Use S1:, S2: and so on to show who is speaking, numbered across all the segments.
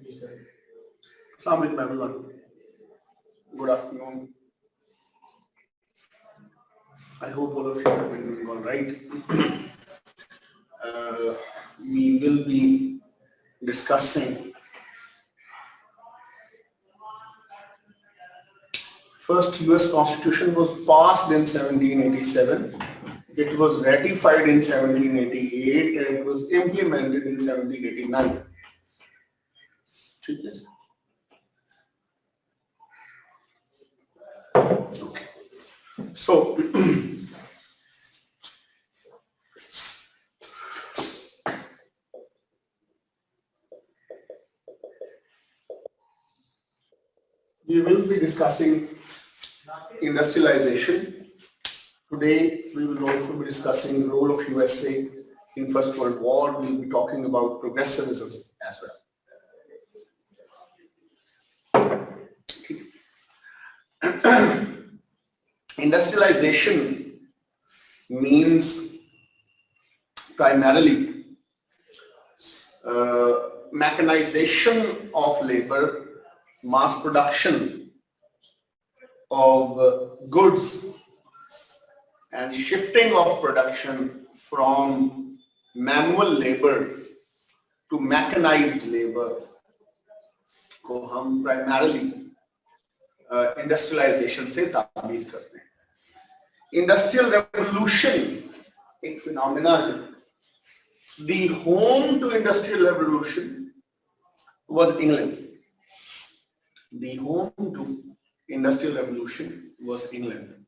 S1: Assalamu alaikum everyone. Good afternoon. I hope all of you have been doing all right. We will be discussing first US Constitution was passed in 1787. It was ratified in 1788 and it was implemented in 1789. Okay. So we will be discussing industrialization. Today we will also be discussing the role of USA in First World War. We will be talking about progressivism as well. Industrialization means primarily mechanization of labor, mass production of goods, and shifting of production from manual labor to mechanized labor को हम primarily industrialisation से ताबीर करते हैं. Industrial revolution एक phenomena है. The home to industrial revolution was England. The home to industrial revolution was England.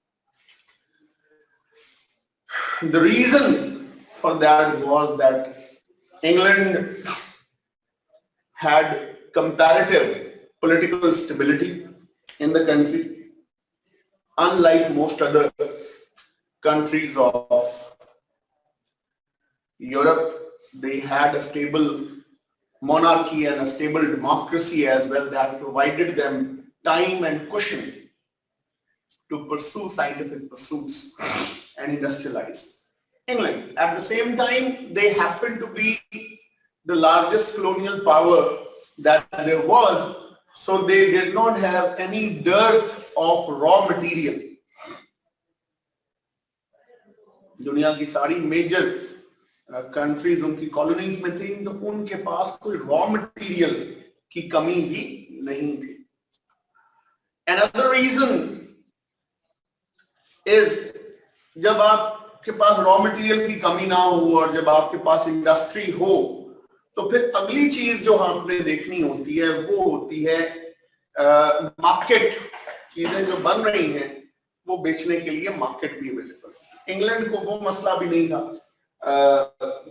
S1: The reason for that was that England had comparative political stability in the country, unlike most other countries of Europe. They had a stable monarchy and a stable democracy as well that provided them time and cushion to pursue scientific pursuits and industrialize. England, at the same time, they happened to be the largest colonial power that there was. So they did not have any dearth of raw material. दुनिया की सारी major countries उनकी colonies में थी, तो उनके पास कोई raw material की कमी भी नहीं थी. Another reason is जब आपके पास रॉ मटेरियल की कमी ना हो और जब आपके पास इंडस्ट्री हो, तो फिर अगली चीज जो आपने देखनी होती है वो होती है मार्केट. चीजें जो बन रही हैं वो बेचने के लिए मार्केट भी अवेलेबल. इंग्लैंड को वो मसला भी नहीं था.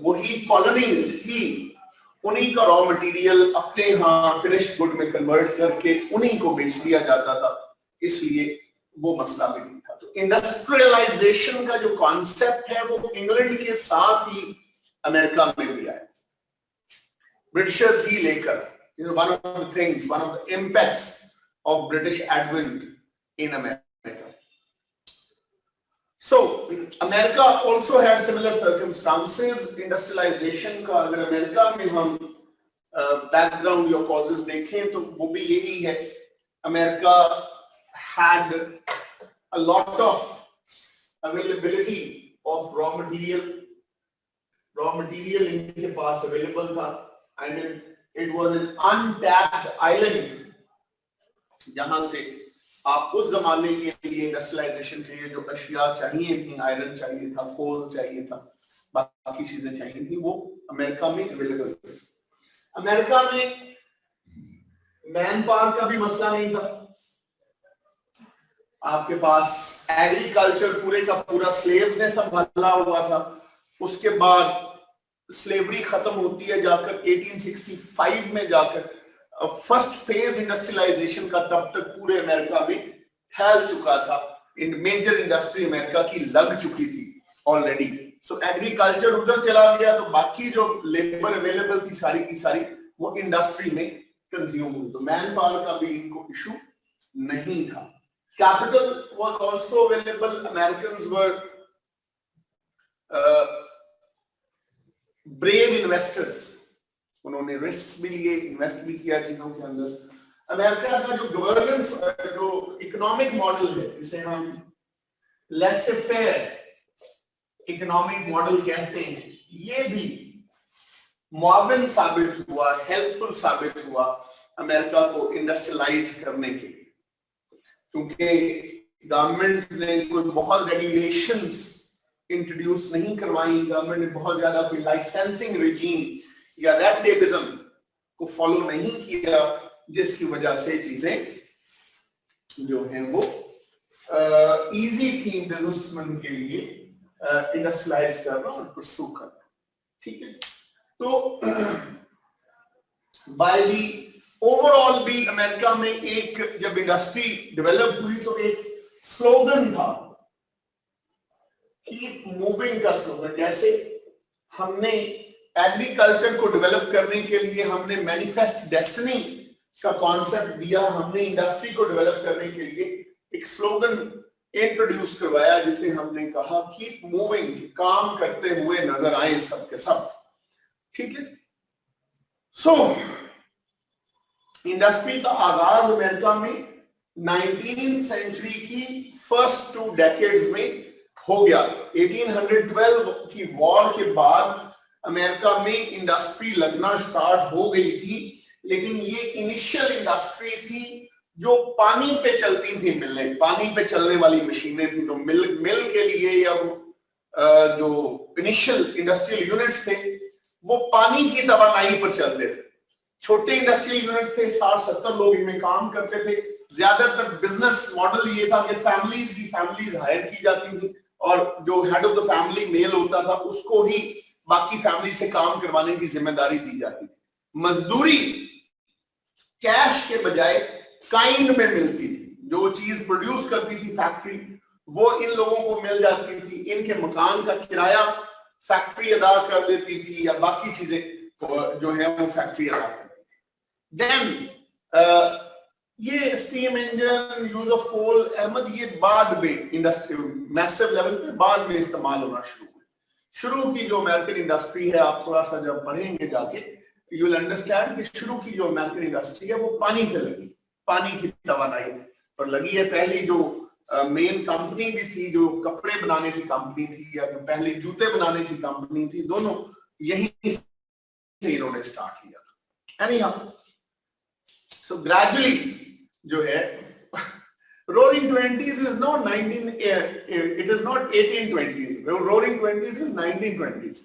S1: वही कॉलोनीज ही उन्हीं का रॉ मटेरियल अपने यहाँ फिनिश्ड गुड में कन्वर्ट करके उन्हीं को बेच दिया जाता था, इसलिए वो मसला भी नहीं था. तो इंडस्ट्रियलाइजेशन का जो कॉन्सेप्ट है वो इंग्लैंड के साथ ही अमेरिका में भी आया. Britishers ही लेकर, one of the things, one of the impacts of British advent in America. So America also had similar circumstances. Industrialization का अगर अमेरिका में हम background या causes देखें तो वो भी यही है. America had a lot of availability of raw material. Raw material इनके पास available था. I mean, it was an untapped island जहां से आप उस जमाने के लिए इंडस्ट्रियलाइजेशन के लिए जो अशिया चाहिए थी, आयरन चाहिए था, कोल चाहिए था, बाकी चीजें चाहिए थी, वो अमेरिका में अवेलेबल थी. अमेरिका में मैन पावर का भी मसला नहीं था. आपके पास एग्रीकल्चर पूरे का पूरा स्लेव्स ने संभाला हुआ था. उसके बाद स्लेवरी खत्म होती है जाकर 1865 में जाकर. फर्स्ट फेज इंडस्ट्रियलाइजेशन का तब तक पूरे अमेरिका में फैल चुका था. इन मेजर इंडस्ट्री अमेरिका की लग चुकी थी ऑलरेडी. सो एग्रीकल्चर उधर चला गया तो बाकी जो लेबर अवेलेबल थी सारी की सारी वो इंडस्ट्री में कंज्यूम हुई. तो मैन पावर का भी इनको इशू नहीं था. Capital was also available. Americans were brave investors. उन्होंने रिस्क भी लिए, इन्वेस्ट भी किया चीजों के अंदर। अमेरिका का जो गवर्नेंस, जो इकोनॉमिक मॉडल है, जिसे हम लेसे फेयर इकोनॉमिक मॉडल कहते हैं, ये भी मुआविन साबित हुआ, हेल्पफुल साबित हुआ अमेरिका को इंडस्ट्रियलाइज करने के लिए, क्योंकि गवर्नमेंट ने कोई बहुत रेगुलेशंस इंट्रोड्यूस नहीं करवाई, गवर्नमेंट ने बहुत ज्यादा कोई लाइसेंसिंग रिजीम या रेड टेपिज्म को फॉलो नहीं किया, जिसकी वजह से चीजें जो हैं वो इजी थी बिजनेसमैन के लिए इंडस्ट्रियलाइज करना और परसू करना। ठीक है, तो बाय दी ओवरऑल भी अमेरिका में एक जब इंडस्ट्री डेवलप हुई तो एक स्लोगन था, कीप मूविंग का स्लोगन। जैसे हमने एग्रीकल्चर को डेवलप करने के लिए हमने मैनिफेस्ट डेस्टिनी का कॉन्सेप्ट दिया, हमने इंडस्ट्री को डेवलप करने के लिए एक स्लोगन इंट्रोड्यूस करवाया जिसे हमने कहा कीप मूविंग, काम करते हुए नजर आए सब के सब। ठीक है, सो इंडस्ट्री का आगाज अमेरिका में 19th सेंचुरी की फर्स्ट 2 डेकेड्स में हो गया। 1812 की वॉर के बाद अमेरिका में इंडस्ट्री लगना स्टार्ट हो गई थी, लेकिन ये इनिशियल इंडस्ट्री थी जो पानी पे चलती थी, मिलें पानी पे चलने वाली मशीनें थी। तो मिल के लिए या जो इनिशियल इंडस्ट्रियल यूनिट्स थे वो पानी की तवानाई पर चलते थे। छोटे इंडस्ट्रियल यूनिट थे, 60-70 लोग इनमें काम करते थे। ज्यादातर बिजनेस मॉडल ये था कि फैमिलीज हायर की जाती थी और जो head of the family male होता था उसको ही बाकी फैमिली से काम करवाने की जिम्मेदारी दी जाती थी। मजदूरी कैश के बजाय काइंड में मिलती थी, जो चीज प्रोड्यूस करती थी फैक्ट्री वो इन लोगों को मिल जाती थी, इनके मकान का किराया फैक्ट्री अदा कर देती थी या बाकी चीजें जो है वो फैक्ट्री अदा करती थी। देन ये steam engine, use of coal, Ahmad, ये बाद में इंडस्ट्री मैसिव लेवल पे बाद में इस्तेमाल होना शुरू हुआ। शुरू की जो अमेरिकन इंडस्ट्री है, आप थोड़ा सा जब पढ़ेंगे जाके यू विल अंडरस्टैंड कि शुरू की जो अमेरिकन इंडस्ट्री है वो पानी पे लगी, पानी की तवानाई पर लगी है। पहली जो मेन कंपनी भी थी जो कपड़े बनाने की कंपनी थी या जो पहली जूते बनाने की कंपनी थी, दोनों यहीं से इन्होंने स्टार्ट किया था। एनीहाउ, सो ग्रेजुअली जो है roaring 20s is not it is not 1820s, roaring 20s is 1920s.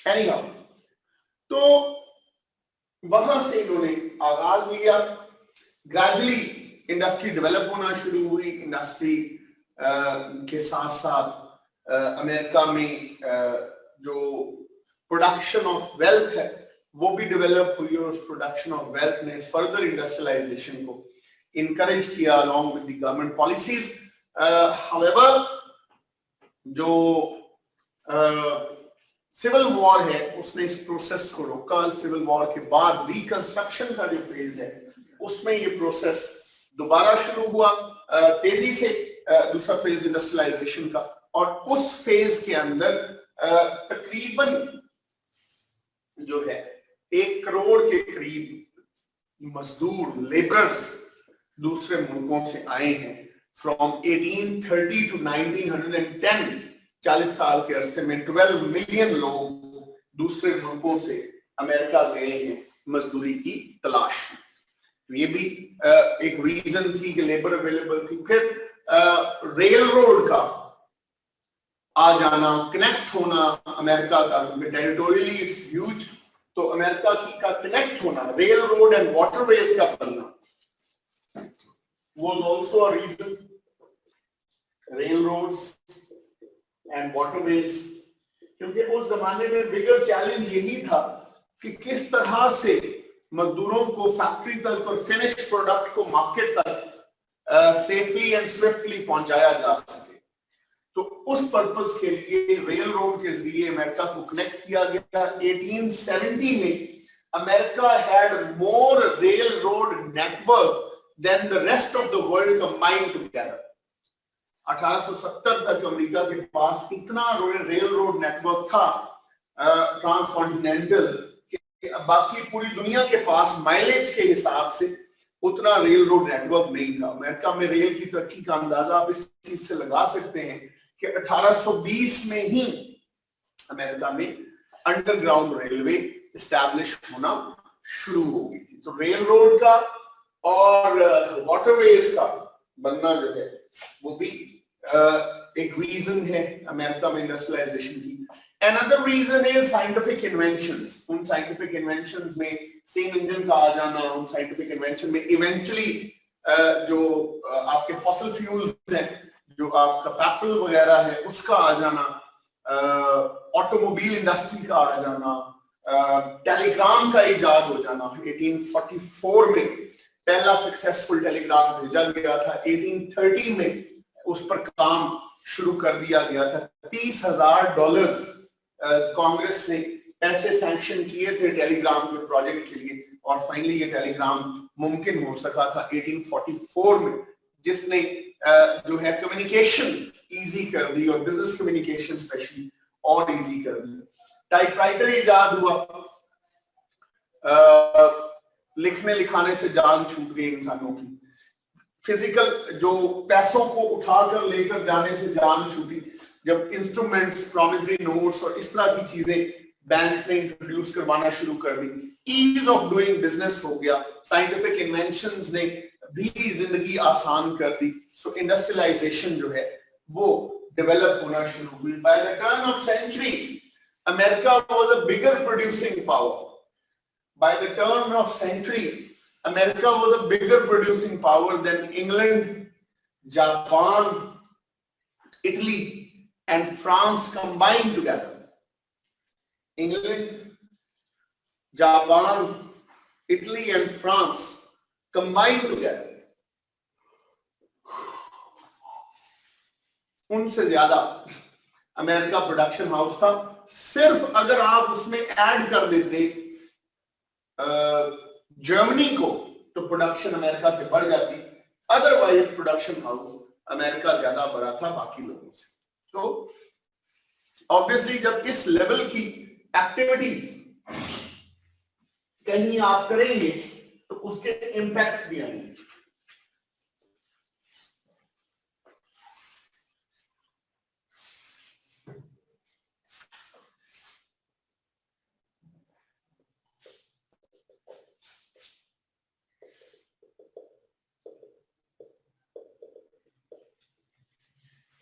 S1: Anyhow, तो वहां से इन्होंने आगाज लिया, ग्रेजुअली इंडस्ट्री डेवलप होना शुरू हुई। इंडस्ट्री के साथ साथ अमेरिका में जो प्रोडक्शन ऑफ वेल्थ है वो भी डेवलप हुई और उस प्रोडक्शन ऑफ वेल्थ ने फर्दर इंडस्ट्रियलाइजेशन को इनकरेज किया along with the government policies. However, जो सिविल वॉर है उसने इस प्रोसेस को रोका। सिविल वॉर के बाद रिकंस्ट्रक्शन का जो फेज है उसमें ये प्रोसेस दोबारा शुरू हुआ तेजी से, दूसरा फेज इंडस्ट्रियलाइजेशन का। और उस फेज के अंदर तकरीबन जो है 1 करोड़ के करीब मजदूर, लेबरर्स दूसरे मुल्कों से आए हैं। फ्रॉम 1830 टू 1910, 40 साल के अरसे में 12 मिलियन लोग दूसरे मुल्कों से अमेरिका गए हैं मजदूरी की तलाश में। तो ये भी एक रीजन थी कि लेबर अवेलेबल थी। फिर रेल रोड का आ जाना, कनेक्ट होना अमेरिका का, क्योंकि टेरिटोरियली इट्स ह्यूज, तो अमेरिका की का कनेक्ट होना, रेल रोड एंड वाटरवेज का बनना was also a reason. Railroads and waterways, क्योंकि उस जमाने में बिगर चैलेंज यही था कि किस तरह से मजदूरों को फैक्ट्री तक और फिनिश प्रोडक्ट को मार्केट तक सेफली एंड स्विफ्टली पहुंचाया जा सके। तो उस पर्पस के लिए रेल रोड के जरिए अमेरिका को कनेक्ट किया गया। 1870 में America had more rail road network than the rest of the world combined together. 1870 तक अमेरिका के पास इतना रेल रोड नेटवर्क था ट्रांसकॉन्टिनेंटल, बाकी पूरी दुनिया के पास माइलेज के हिसाब से उतना रेल रोड नेटवर्क नहीं था। अमेरिका में रेल की तरक्की का अंदाजा आप इस चीज से लगा सकते हैं कि 1820 में ही अमेरिका में अंडरग्राउंड रेलवे एस्टैब्लिश होना शुरू हो गई थी। तो रेल रोड का और वाटरवेज का बनना जो है वो भी एक रीजन है अमेरिका में इंडस्ट्रियलाइजेशन की। Another reason is scientific inventions. उन scientific inventions में steam engine का आ जाना, उन scientific invention में eventually जो आपके fossil fuels हैं, जो आपका पेट्रोल वगैरह है उसका आ जाना, ऑटोमोबाइल इंडस्ट्री का आ जाना, टेलीग्राम का इजाद हो जाना। 1844 में पहला सक्सेसफुल टेलीग्राम भेजा गया था। 1830 में उस पर काम शुरू कर दिया गया था। $30,000 कांग्रेस ने पैसे सैंक्शन किए थे टेलीग्राम के प्रोजेक्ट के लिए और फाइनली ये टेलीग्राम मुमकिन हो सका था 1844 में, जिसने जो है कम्युनिकेशन इजी कर दी और बिजनेस कम्युनिकेशन स्पेशली और इजी कर दी। टाइपराइटर इजाद हुआ, लिखने लिखाने से जान छूट गई इंसानों की। फिजिकल जो पैसों को उठाकर लेकर जाने से जान छूटी जब इंस्ट्रूमेंट्स, प्रॉमिसरी नोट्स और इस तरह की चीजें बैंक्स ने इंट्रोड्यूस करवाना शुरू कर दी। ईज ऑफ डूइंग बिजनेस हो गया। साइंटिफिक इन्वेंशंस ने भी जिंदगी आसान कर दी। सो इंडस्ट्रियलाइजेशन जो है वो डेवलप होना शुरू हुई। By the turn of century America was a bigger producing power. By the turn of century America was a bigger producing power than England, Japan, Italy, and France combined together. England, Japan, Italy, and France combined together. उनसे ज्यादा America production house था। सिर्फ अगर आप उसमें add कर देते Germany को तो प्रोडक्शन अमेरिका से बढ़ जाती। अदरवाइज प्रोडक्शन हाउस अमेरिका ज्यादा बड़ा था बाकी लोगों से। तो ऑब्वियसली जब इस लेवल की एक्टिविटी कहीं आप करेंगे तो उसके इंपैक्ट्स भी आएंगे।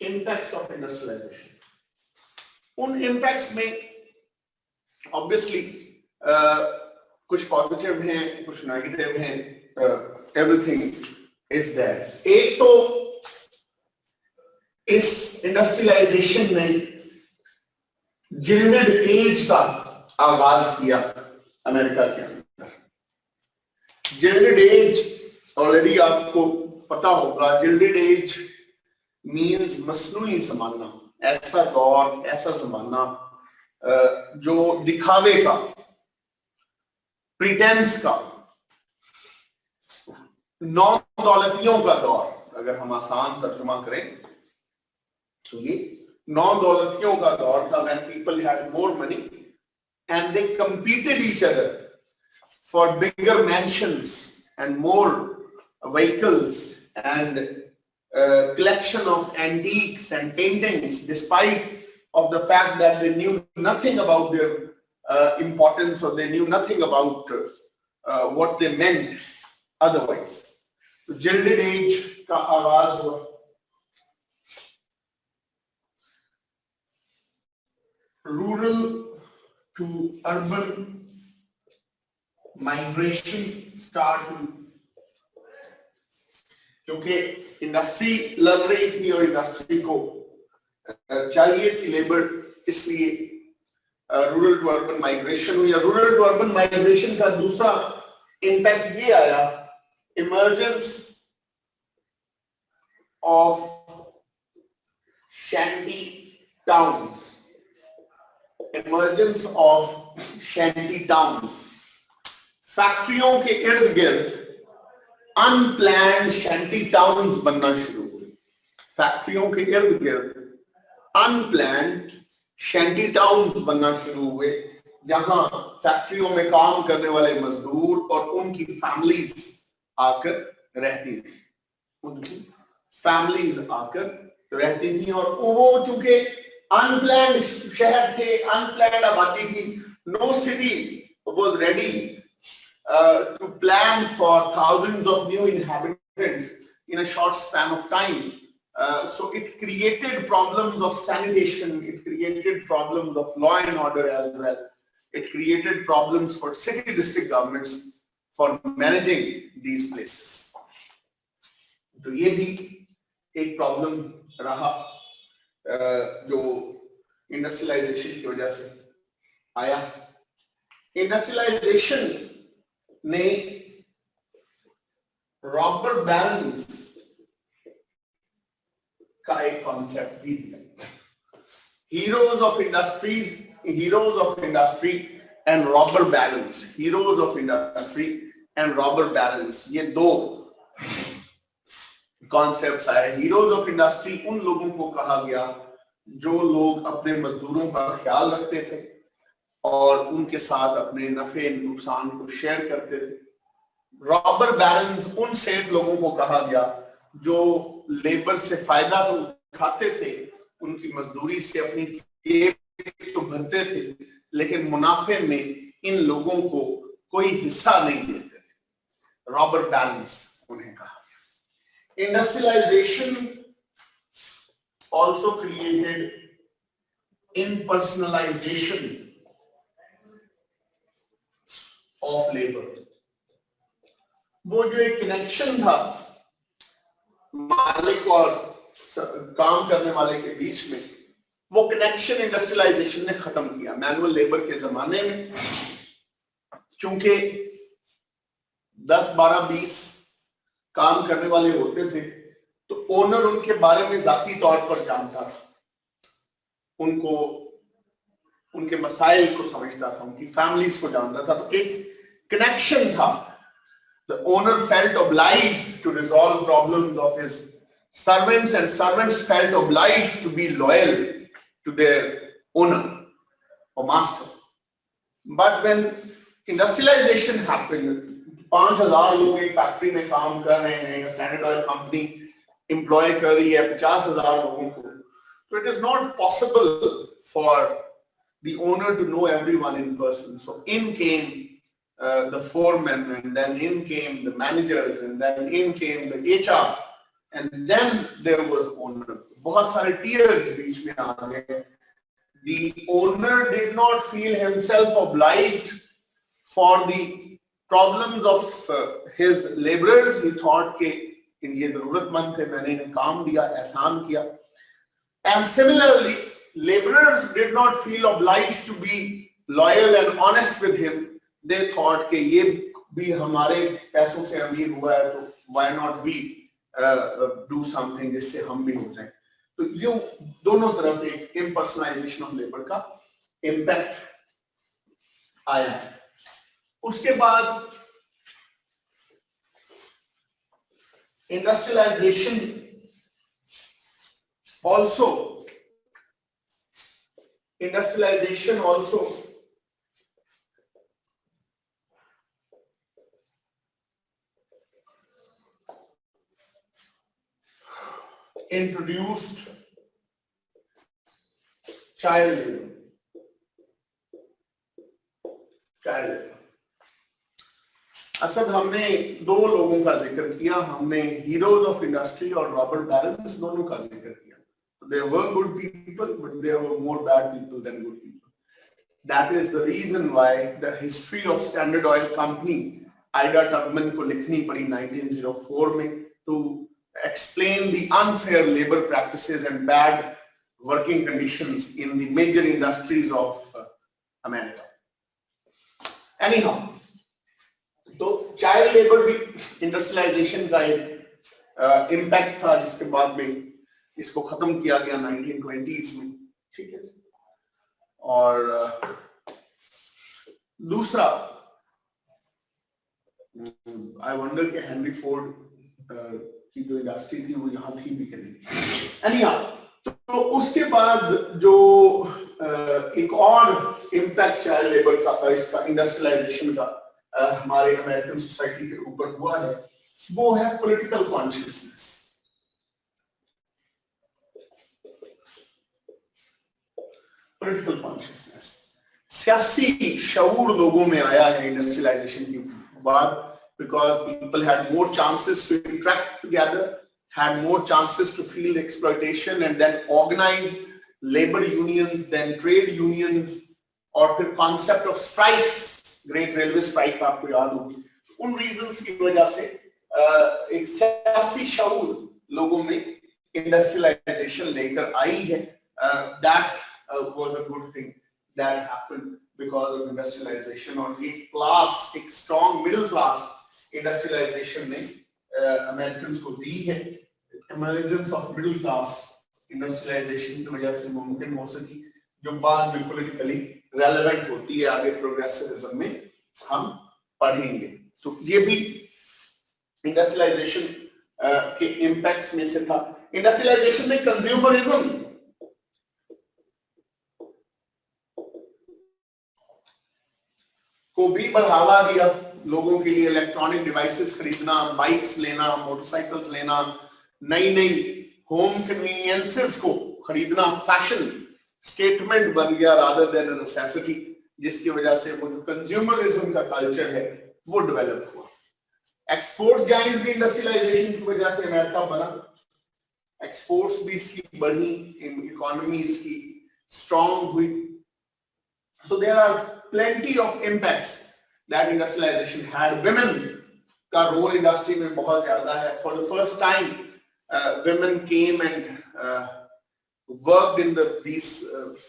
S1: इंपैक्ट्स ऑफ इंडस्ट्रियलाइजेशन, उन इंपैक्ट्स में ऑब्वियसली कुछ पॉजिटिव हैं, कुछ नेगेटिव हैं, एवरीथिंग इज देयर। एक तो इस इंडस्ट्रियलाइजेशन ने जिल्डेड एज का आगाज किया अमेरिका के अंदर। जिल्डेड एज ऑलरेडी आपको पता होगा। जिल्डेड एज मीन्स मसनूई जमाना, ऐसा दौर, ऐसा जमाना जो दिखावे का, प्रिटेंस का, नौ दौलतियों का दौर। अगर हम आसान तर्जुमा करें तो ये नौ दौलतियों का दौर था। when people had more money and they competed each other for bigger mansions and more vehicles and collection of antiques and paintings, despite of the fact that they knew nothing about their importance or they knew nothing about what they meant otherwise. So Gilded Age का आगाज हुआ। Rural to urban migration start हुई क्योंकि industry लग रही थी और industry को चाहिए थी लेबर, इसलिए रूरल टू अर्बन माइग्रेशन हुई। रूरल टू अर्बन माइग्रेशन का दूसरा इंपैक्ट ये आया, emergence of shanty towns. Emergence of shanty towns, फैक्ट्रियों के इर्द गिर्द अनप्लैन्ड शैंटी टाउन्स बनना शुरू हुए। फैक्ट्रियों के इर्द गिर्द अनप्लैन्ड शैंटी टाउन्स बनना शुरू हुए, जहां फैक्ट्रियों में काम करने वाले मजदूर और उनकी फैमिलीज आकर रहती थी, उनकी फैमिलीज आकर रहती थी। और वो चूंकि अनप्लैन्ड शहर थे, अनप्लैन्ड आबादी थी, no city was ready to plan for thousands of new inhabitants in a short span of time. So it created problems of sanitation, it created problems of law and order as well. It created problems for city district governments for managing these places. तो ये भी एक problem रहा जो industrialisation की वजह से आया। इंडस्ट्रियलाइजेशन ने रॉबर बैरन्स का एक कॉन्सेप्ट भी दिया। Heroes of industry and robber barons, heroes of industry and robber barons, ये दो कॉन्सेप्ट्स आए। हीरोज ऑफ इंडस्ट्री उन लोगों को कहा गया जो लोग अपने मजदूरों का ख्याल रखते थे और उनके साथ अपने नफे नुकसान को शेयर करते थे। रॉबर बैरन्स उन सेठ लोगों को कहा गया जो लेबर से फायदा तो उठाते थे, उनकी मजदूरी से अपनी जेब तो भरते थे, लेकिन मुनाफे में इन लोगों को कोई हिस्सा नहीं देते थे। रॉबर बैरन्स उन्हें कहा गया। Industrialization also created impersonalization of labor. वो जो एक कनेक्शन था मालिक और काम करने वाले के बीच में, वो कनेक्शन इंडस्ट्रियलाइजेशन ने खत्म किया। मैनुअल लेबर के जमाने में चूंकि 10, 12, 20 काम करने वाले होते थे, तो ओनर उनके बारे में जाती तौर पर जानता था, उनको उनके मसाइल को समझता था, उनकी फैमिलीज को जानता था, तो एक कनेक्शन था। The owner felt obliged to resolve problems of his servants and servants felt obliged to be loyal to their owner or master. But when industrialization happened, 5,000 लोग एक फैक्ट्री में काम कर रहे हैं, स्टैंडर्ड ऑयल कंपनी एम्प्लॉय कर रही है 50,000 लोगों को, so it is not possible for the owner to know everyone in person. So in came the foremen, and then in came the managers, and then in came the HR, and then there was owner. बहुत सारे tiers बीच में आ गए. The owner did not feel himself obliged for the problems of his laborers. He thought कि ये जरूरतमंद थे, मैंने इन्हें काम दिया, एहसान किया. And similarly, laborers did not feel obliged to be loyal and honest with him. They thought कि ये भी हमारे पैसों से अमीर हुआ है, तो why not we do something जिससे हम भी हो जाएं. तो ये दोनों तरफ एक impersonalization of labor का impact आया है. उसके बाद industrialization also introduced child labor. Asad हमने दो लोगों का जिक्र किया, हमने हीरोज ऑफ इंडस्ट्री और रॉबर बैरन्स दोनों का जिक्र किया. There were good people, but there were more bad people than good people. That is the reason why the history of Standard Oil Company, Ida Tubman को लिखनी पड़ी 1904 में, to explain the unfair labor practices and bad working conditions in the major industries of America. Anyhow, तो child labour भी industrialisation का एक impact था, जिसके बाद में इसको खत्म किया गया 1920s में. ठीक है. और दूसरा, आई वंडर कि हेनरी फोर्ड की जो इंडस्ट्री थी वो यहाँ थी भी कि नहीं. एनीहाउ, तो उसके बाद जो एक और इम्पैक्ट चाइल्ड लेबर का, इसका इंडस्ट्रियलाइजेशन का हमारे अमेरिकन सोसाइटी के ऊपर हुआ है, वो है पॉलिटिकल कॉन्शियसनेस। पॉलिटिकल कॉन्शियसनेस, सियासी शऊर लोगों में आया है इंडस्ट्रियलाइजेशन के बाद, because people had more chances to interact together, had more chances to feel exploitation and then organize labor unions, then trade unions, और फिर concept of strikes, great railway strike आपको याद होगी, उन reasons की वजह से एक सियासी शऊर लोगों में इंडस्ट्रियलाइजेशन लेकर आई है। That was a good thing that happened because of industrialization, और एक क्लास, एक स्ट्रॉन्ग मिडिल क्लास इंडस्ट्रियलाइजेशन ने अमेरिकन को दी है। Emergence of middle class industrialization की वजह से मुमकिन हो सकी, जो बाद में पॉलिटिकली रेलेवेंट होती है, आगे प्रोग्रेसिविज्म में हम पढ़ेंगे। तो ये भी इंडस्ट्रियलाइजेशन के इम्पैक्ट्स में से था। इंडस्ट्रियलाइजेशन ने कंज्यूमरिज्म को भी बढ़ावा दिया, लोगों के लिए इलेक्ट्रॉनिक डिवाइसेस खरीदना, बाइक्स लेना, मोटरसाइकिल्स लेना, नई नई होम कन्वीनियंसेस को खरीदना फैशन स्टेटमेंट बन गया रादर देन अ नेसेसिटी, जिसकी वजह से वो जो कंज्यूमरिज्म का कल्चर है वो डेवलप हुआ। एक्सपोर्ट जाइंट भी इंडस्ट्रियलाइजेशन की वजह से अमेरिका बना, एक्सपोर्ट्स भी इसकी बढ़ी, इकोनॉमी इसकी स्ट्रॉन्ग हुई। So there are plenty of impacts that industrialization had. Women का role industry में बहुत ज़्यादा है। For the first time, women came and worked in these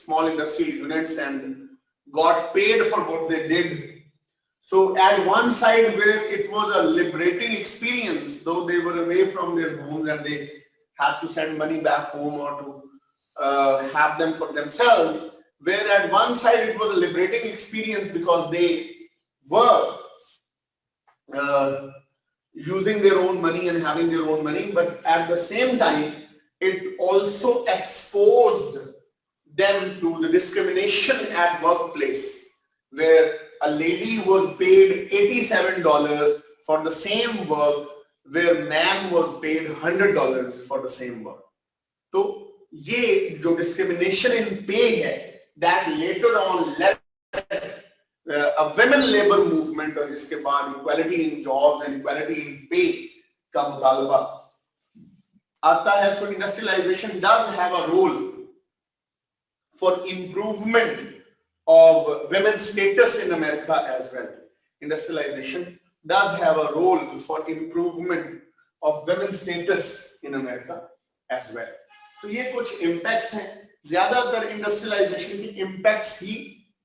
S1: small industrial units and got paid for what they did. So at one side where it was a liberating experience, though they were away from their homes and they had to send money back home or to have them for themselves, where at one side it was a liberating experience because they were using their own money and having their own money, but at the same time it also exposed them to the discrimination at workplace, where a lady was paid $87 for the same work where man was paid $100 for the same work. तो ये जो discrimination in pay है, that later on led a women labor movement, और इसके बाद equality in jobs and equality in pay का मुतालबा आता है। So industrialization does have a role for improvement of women's status in America as well. Industrialization does have a role for improvement of women's status in America as well. तो ये कुछ impacts हैं। ज्यादातर industrialisation के impacts ही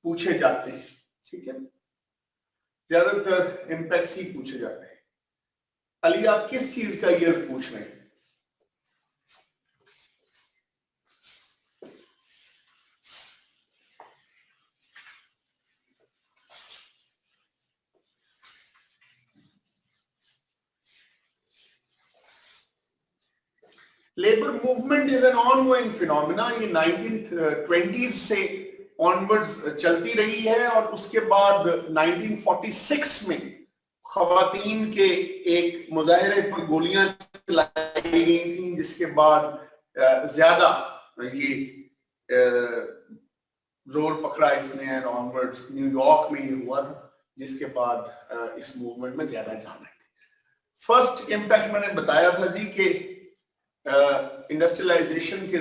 S1: पूछे जाते हैं, ठीक है, ज्यादातर इम्पैक्ट्स ही पूछे जाते हैं। अली, आप किस चीज का ये पूछ रहे हैं? Labour movement is an ongoing phenomena. ये 1920s से ऑनवर्ड्स चलती रही है, और उसके बाद 1946 में खवातीन के एक मुजाहरे पर गोलियां चलाई गई थी, जिसके बाद ज्यादा ये जोर पकड़ा इसने, एंड ऑनवर्ड्स न्यूयॉर्क में ही हुआ था, जिसके बाद इस मूवमेंट में ज्यादा जान आई थी। फर्स्ट इम्पैक्ट मैंने बताया था जी कि इंडस्ट्रियलाइजेशन के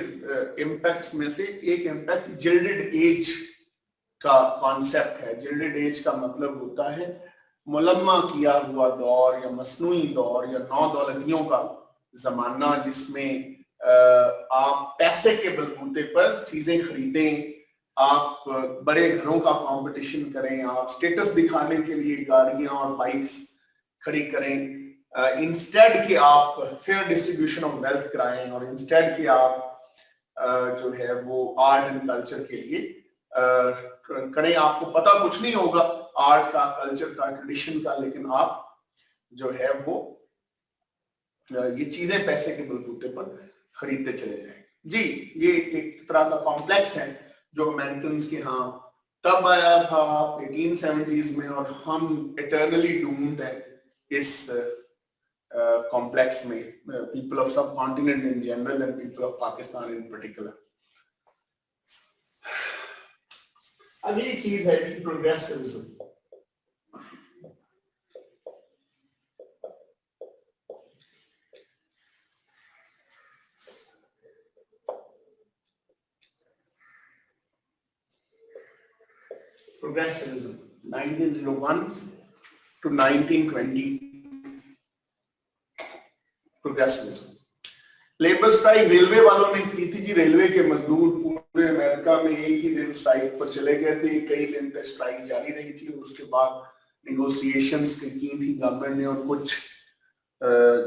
S1: इम्पैक्ट्स में से एक इम्पैक्ट जिल्डेड एज का कॉन्सेप्ट है। जिल्डेड एज का मतलब होता है मुलम्मा किया हुआ दौर या मसनूई दौर या नौदौलतियों का जमाना, जिसमें आप पैसे के बलबूते पर चीजें खरीदें, आप बड़े घरों का कंपटीशन करें, आप स्टेटस दिखाने के लिए गाड़ियां और बाइक्स खड़ी करें, इंस्टेड के आप फेयर डिस्ट्रीब्यूशन ऑफ वेल्थ कराएं, और इंस्टेड के आप जो है वो आर्ट एंड कल्चर के लिए करें। आपको पता कुछ नहीं होगा आर्ट का, कल्चर का, ट्रेडिशन का, लेकिन आप जो है वो ये चीजें पैसे के बलबूते पर खरीदते चले जाएं। जी, ये एक तरह का कॉम्प्लेक्स है जो अमेरिकन के यहाँ तब आया था 1870s में, और हम इटर्नली डूम्ड है इस कॉम्प्लेक्स में, people of sub continent in general and people of Pakistan in particular. अगली चीज है कि progressivism. Progressivism 1901 to 1920 progressivism. Labour strike railway वालों ने की थी जी, रेलवे के मजदूर पूरे अमेरिका में एक ही दिन स्ट्राइक पर चले गए थे, कई दिन तक स्ट्राइक जारी रही थी। उसके बाद निगोशिएशंस की थी गवर्नमेंट ने, और कुछ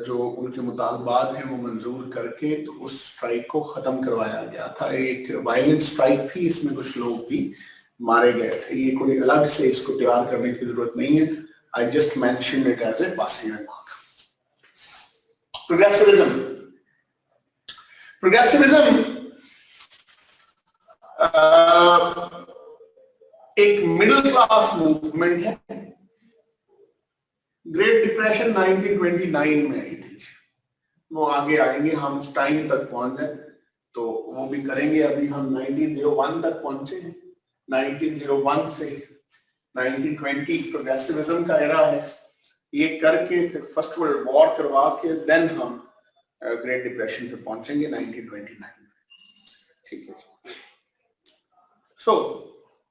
S1: जो उनके मुतालबात हैं वो मंजूर करके तो उस स्ट्राइक को खत्म करवाया गया था। एक वायलेंट स्ट्राइक थी, इसमें कुछ लोग भी मारे गए थे। ये कोई अलग से इसको तैयार करने की जरूरत नहीं है, I just mention it as a passing remark. Progressivism, progressivism एक मिडिल क्लास मूवमेंट है। ग्रेट डिप्रेशन 1929 में आई थी, वो आगे आएंगे, हम टाइम तक पहुंच जाए तो वो भी करेंगे। अभी हम 1901 तक पहुंचे हैं। 1901 से 1920 प्रोग्रेसिविज्म का एरा है। ये करके फिर फर्स्ट वर्ल्ड वॉर करवा के देन हम ग्रेट डिप्रेशन पे पहुंचेंगे 1929 में। ठीक है। So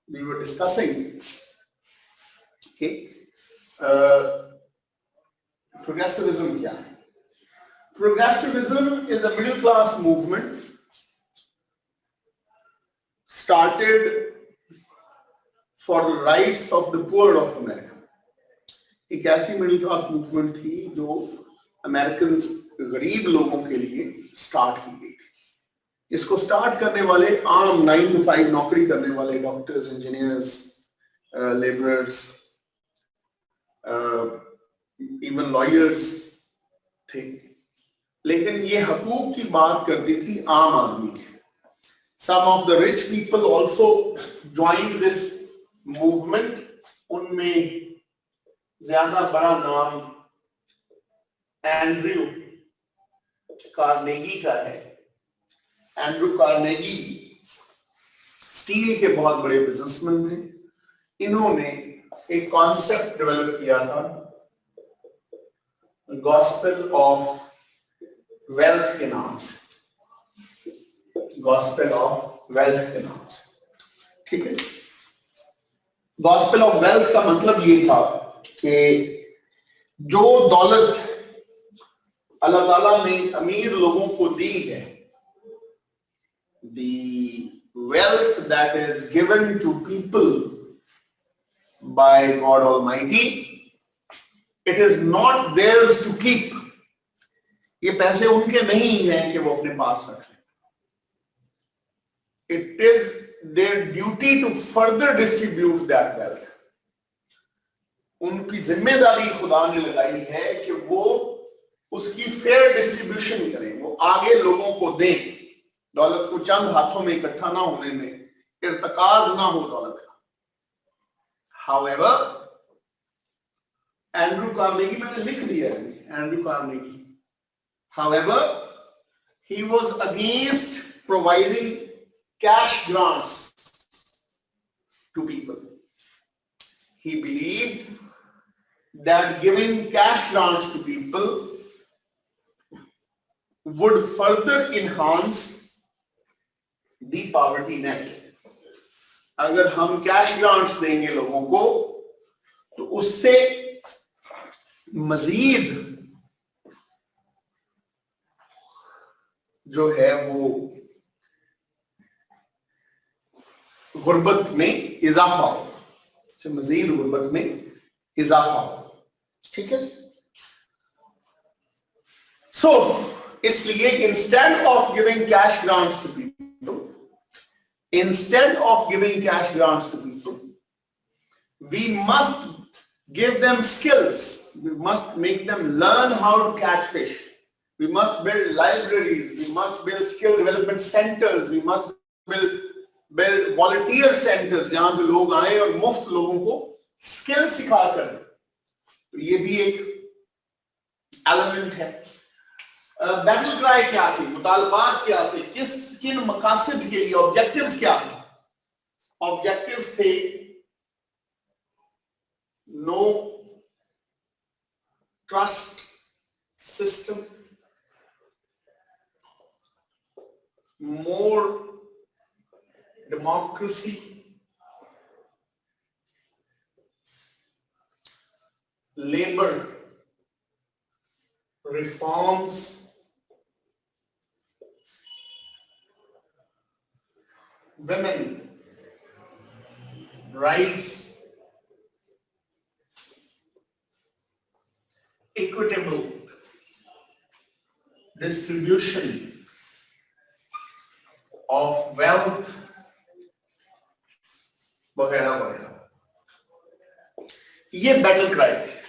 S1: we were discussing progressivism क्या है। Progressivism is a middle class movement started for the rights of the poor of America। एक ऐसी मिडिल क्लास मूवमेंट थी जो अमेरिकन गरीब लोगों के लिए स्टार्ट की गई थी। इसको स्टार्ट करने वाले आम 9 to 5 नौकरी करने वाले doctors, engineers, labourers, even lawyers थे, लेकिन ये हकूक की बात करती थी आम आदमी की। Some of the rich people also joined this movement। उनमें ज्यादा बड़ा नाम एंड्रयू कार्नेगी का है। एंड्रयू कार्नेगी स्टील के बहुत बड़े बिजनेसमैन थे। इन्होंने एक कॉन्सेप्ट डेवलप किया था, गॉस्पेल ऑफ वेल्थ के नाम से। गॉस्पेल ऑफ वेल्थ के नाम से, ठीक है। गॉस्पेल ऑफ वेल्थ का मतलब ये था कि जो दौलत अल्लाह ताला ने अमीर लोगों को दी है, the wealth that is given to people by God Almighty, it is not theirs to keep। ये पैसे उनके नहीं हैं कि वो अपने पास रखें। It is their duty to further distribute that wealth। उनकी जिम्मेदारी खुदा ने लगाई है कि वो उसकी फेयर डिस्ट्रीब्यूशन करें, वो आगे लोगों को दें, दौलत को चंद हाथों में इकट्ठा ना होने में, इर्तकाज ना हो दौलत का। However, एंड्रयू कार्नेगी, मैंने लिख दिया है Andrew Carnegie, however, he was against providing cash grants to people। He believed that giving cash grants to people would further enhance the poverty net। अगर हम कैश ग्रांट्स देंगे लोगों को तो उससे मजीद जो है वो गुर्बत में इजाफा हो, मजीद गुर्बत में इजाफा हो। ठीक है। सो इसलिए instead of giving cash grants to people, instead of giving cash grants to people, we must give them skills, we must make them learn how to catch fish, we must build libraries, we must build skill development centres, we must build build volunteer centres जहां पे लोग आए और मुफ्त लोगों को skill सिखा कर, तो ये भी एक एलिमेंट है। बैटल क्राई क्या थी, मुतालबात क्या थे, किन मकासद के लिए, ऑब्जेक्टिव्स क्या थे? ऑब्जेक्टिव्स थे no trust system, more democracy, labor reforms, women rights, equitable distribution of wealth वगैरह वगैरह। ये बैटल क्राई थे।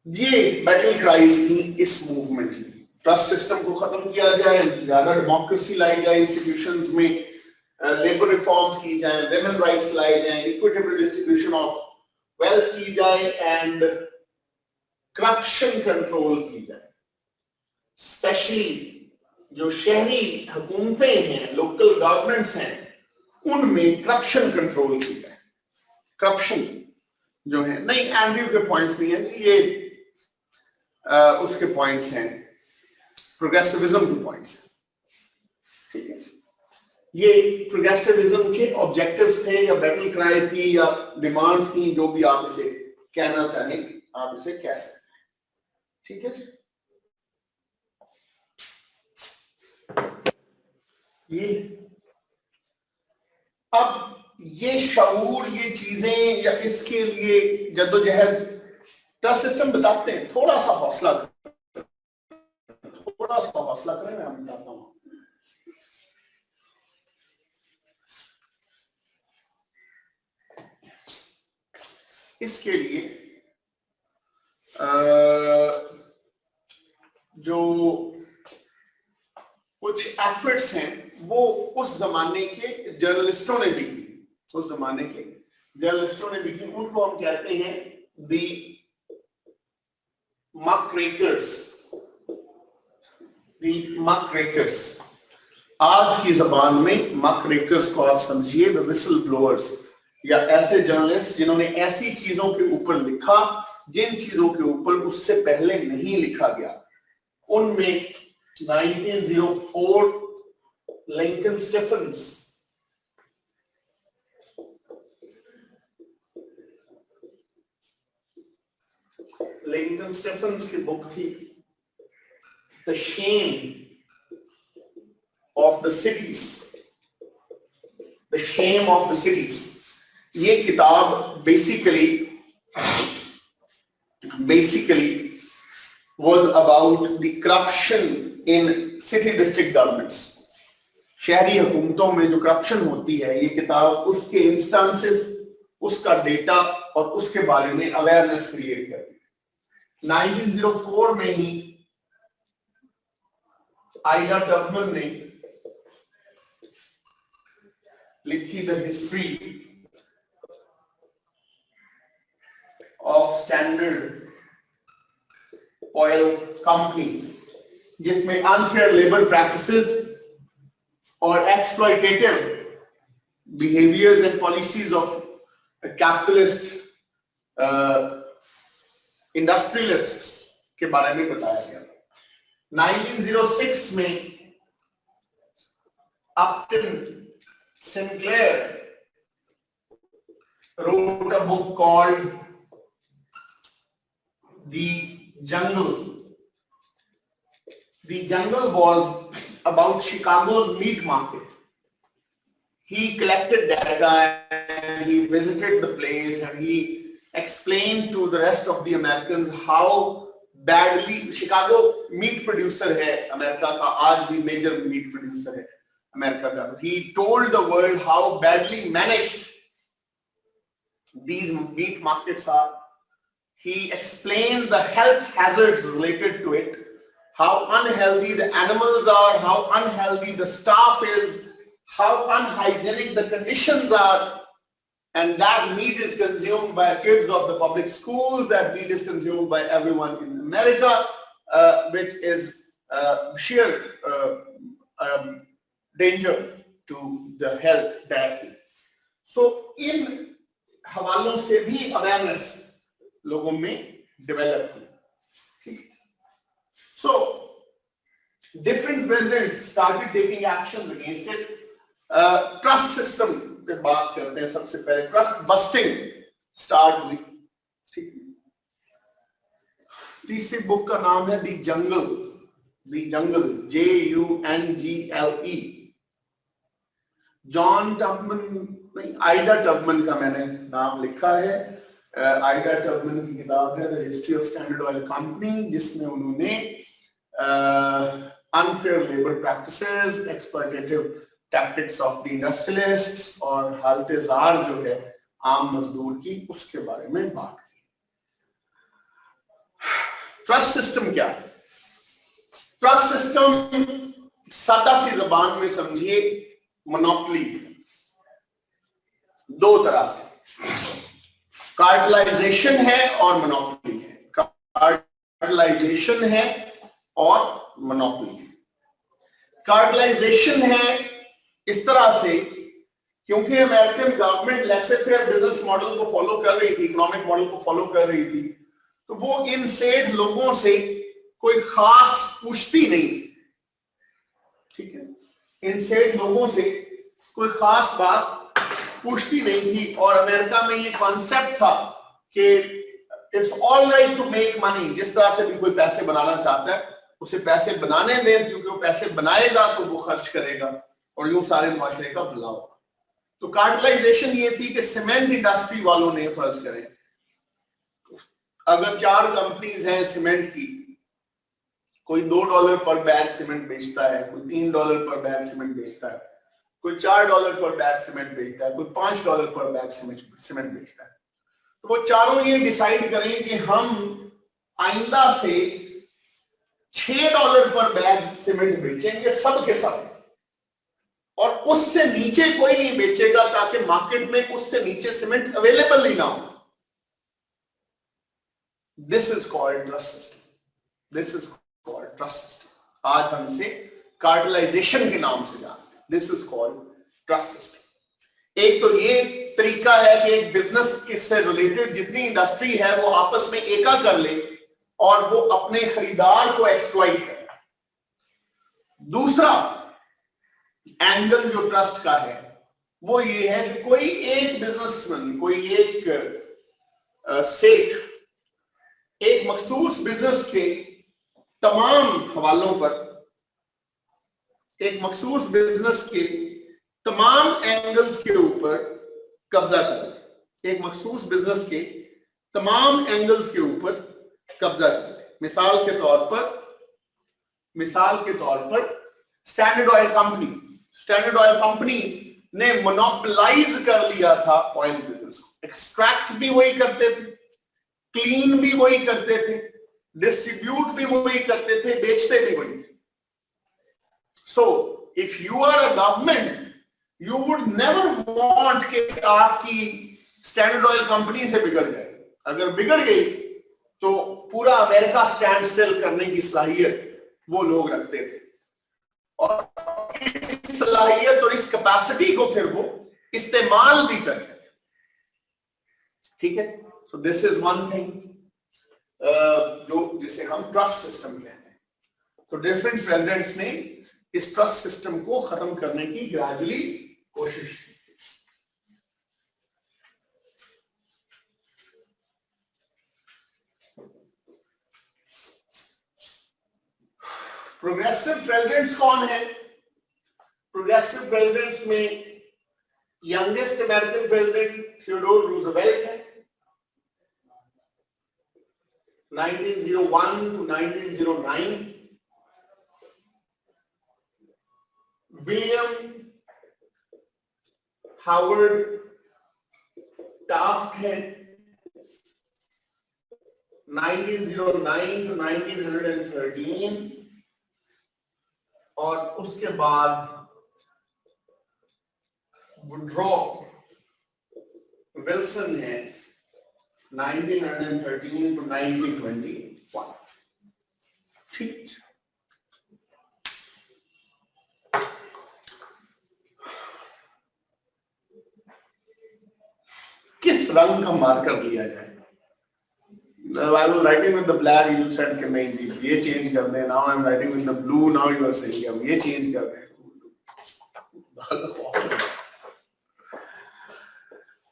S1: ये बैटल क्राइज थी इस मूवमेंट की। ट्रस्ट सिस्टम को खत्म किया जाए, ज्यादा डेमोक्रेसी लाई जाए इंस्टीट्यूशंस में, लेबर रिफॉर्म्स की जाए, वुमेन राइट्स लाई जाए, इक्विटेबल डिस्ट्रीब्यूशन ऑफ वेल्थ की जाए एंड करप्शन कंट्रोल की जाए। स्पेशली जो शहरी हुकूमतें हैं, लोकल गवर्नमेंट्स हैं, उनमें करप्शन कंट्रोल की जाए। करप्शन जो है, नहीं एंड्रयू के पॉइंट्स नहीं है, ये उसके पॉइंट्स हैं, प्रोग्रेसिविज्म के पॉइंट्स हैं, ठीक है। ये प्रोग्रेसिविज्म के ऑब्जेक्टिव्स थे या बैटल क्राई थी या डिमांड्स थी, जो भी आप इसे कहना चाहें आप इसे कह सकते हैं, ठीक है जी। ये अब ये शऊर, ये चीजें या इसके लिए जद्दोजहद ट्रस्ट सिस्टम बताते हैं। थोड़ा सा हौसला करें, मैं बताता हूं। इसके लिए जो कुछ एफर्ट्स हैं वो उस जमाने के जर्नलिस्टों ने भी की, उनको हम कहते हैं दी मकरेकर्स। आज की जबान में मकरेकर्स को आप समझिए द विसल ब्लोअर्स, या ऐसे जर्नलिस्ट जिन्होंने ऐसी चीजों के ऊपर लिखा जिन चीजों के ऊपर उससे पहले नहीं लिखा गया। उनमें 1904 लिंकन स्टेफन्स की बुक थी the shame of the cities. ये किताब basically was about the corruption in city district governments। शहरी हुकूमतों में जो करप्शन होती है, ये किताब उसके इंस्टांसेस, उसका डेटा और उसके बारे में अवेयरनेस क्रिएट करती है। 1904 में ही आइडा टर्बमन ने लिखी the history of standard oil company, जिसमें अनफेयर लेबर प्रैक्टिसेस और exploitative behaviours and policies of capitalist industrialists के बारे में बताया गया। 1906 में अपटन Sinclair wrote a book called The Jungle was about Chicago's meat market. He collected data and he visited the place and he explained to the rest of the Americans how badly Chicago meat producer है America का, आज भी major meat producer है America का। He told the world how badly managed these meat markets are. He explained the health hazards related to it, how unhealthy the animals are, how unhealthy the staff is, how unhygienic the conditions are, and that meat is consumed by kids of the public schools, that meat is consumed by everyone in America, which is sheer danger to the health directly. So in हवालों से भी awareness लोगों में develop हुई. So different presidents started taking actions against it. Trust system पे बात करते हैं. सबसे पहले ट्रस्ट बस्टिंग स्टार्ट हुई. ठीक है. तीसरी बुक का नाम है दी जंगल. JUNGLE. जॉन टबमन नहीं, आइडा टबमन का मैंने नाम लिखा है. आइडा टबमन की किताब है the history of standard oil company, जिसमें उन्होंने unfair labour practices, exploitative tactics of the industrialists और हालत-ए-ज़ार जो है आम मजदूर की, उसके बारे में बात की. ट्रस्ट सिस्टम क्या है? ट्रस्ट सिस्टम सादा सी जबान में समझिए मोनोपोली दो तरह से, कार्टलाइजेशन है और मोनोपोली है. कार्टलाइजेशन है और मोनोपोली है. कार्टलाइजेशन है इस तरह से क्योंकि अमेरिकन गवर्नमेंट लेसे फेयर बिजनेस मॉडल को फॉलो कर रही थी, इकोनॉमिक मॉडल को फॉलो कर रही थी, तो वो इन सेठ लोगों से कोई खास पूछती नहीं. ठीक है. इन सेठ लोगों से कोई खास बात पूछती नहीं थी. और अमेरिका में ये कॉन्सेप्ट था कि it's all right to make money. जिस तरह से भी कोई पैसे बनाना चाहता है उसे पैसे बनाने दें, क्योंकि वो पैसे बनाएगा तो वो खर्च करेगा और यूं सारे मुआशरे का भला होगा. तो कार्टलाइजेशन ये थी कि सीमेंट इंडस्ट्री वालों ने, फर्ज करें अगर 4 कंपनीज हैं सीमेंट की, कोई $2 पर बैग सीमेंट बेचता है, कोई $3 पर बैग सीमेंट बेचता है, कोई $4 पर बैग सीमेंट बेचता है, कोई $5 पर बैग सीमेंट बेचता है. तो वो चारों ये डिसाइड करें कि हम आइंदा से $6 पर बैग सीमेंट बेचेंगे सब के सब, और उससे नीचे कोई नहीं बेचेगा ताकि मार्केट में उससे नीचे सीमेंट अवेलेबल ही ना हो. This is called trust system. This is called trust system. आज हम इसे कार्टलाइजेशन के नाम से जानते हैं. This is called trust system. एक तो ये तरीका है कि एक बिजनेस से रिलेटेड जितनी इंडस्ट्री है वो आपस में एका कर ले और वो अपने खरीदार को एक्सप्लॉइट करे. दूसरा एंगल जो ट्रस्ट का है वो ये है कि कोई एक बिजनेसमैन, कोई एक सेठ एक मखसूस बिजनेस के तमाम हवालों पर, एक मखसूस बिजनेस के तमाम एंगल्स के ऊपर कब्जा करे. एक मखसूस बिजनेस के तमाम एंगल्स के ऊपर कब्जा करे. मिसाल के तौर पर स्टैंडर्ड ऑयल कंपनी ने मोनोपोलाइज कर लिया था ऑयल बिजनेस को. एक्सट्रैक्ट भी वही करते थे, क्लीन भी वही करते थे, डिस्ट्रीब्यूट भी वही करते थे, बेचते भी वही थे. So if you are a government you would never want कि आपकी स्टैंडर्ड ऑयल कंपनी से बिगड़ जाए. अगर बिगड़ गई तो पूरा अमेरिका स्टैंड स्टिल करने की सलाहियत वो लोग रखते थे, और इस सलाहियत और इस कैपेसिटी को फिर वो इस्तेमाल भी करते थे. ठीक है. So this is one thing जो जिसे हम ट्रस्ट सिस्टम कहते हैं. तो डिफरेंट प्रेसिडेंट्स ने इस ट्रस्ट सिस्टम को खत्म करने की ग्रेजुअली कोशिश की. प्रोग्रेसिव प्रेसिडेंट्स कौन है? प्रोग्रेसिव प्रेसिडेंट्स में youngest American president Theodore Roosevelt है, 1901 to 1909. विलियम हावर्ड टाफ्ट है, 1909 to 1913 और उसके बाद वुड्रो विल्सन है 1913 to 1921। ठीक, किस रंग का मार्कर लिया जाए? I was writing with the black, you said कि नहीं जी ये चेंज कर दें। Now I'm writing with the blue, now you are saying कि हम ये चेंज कर दें।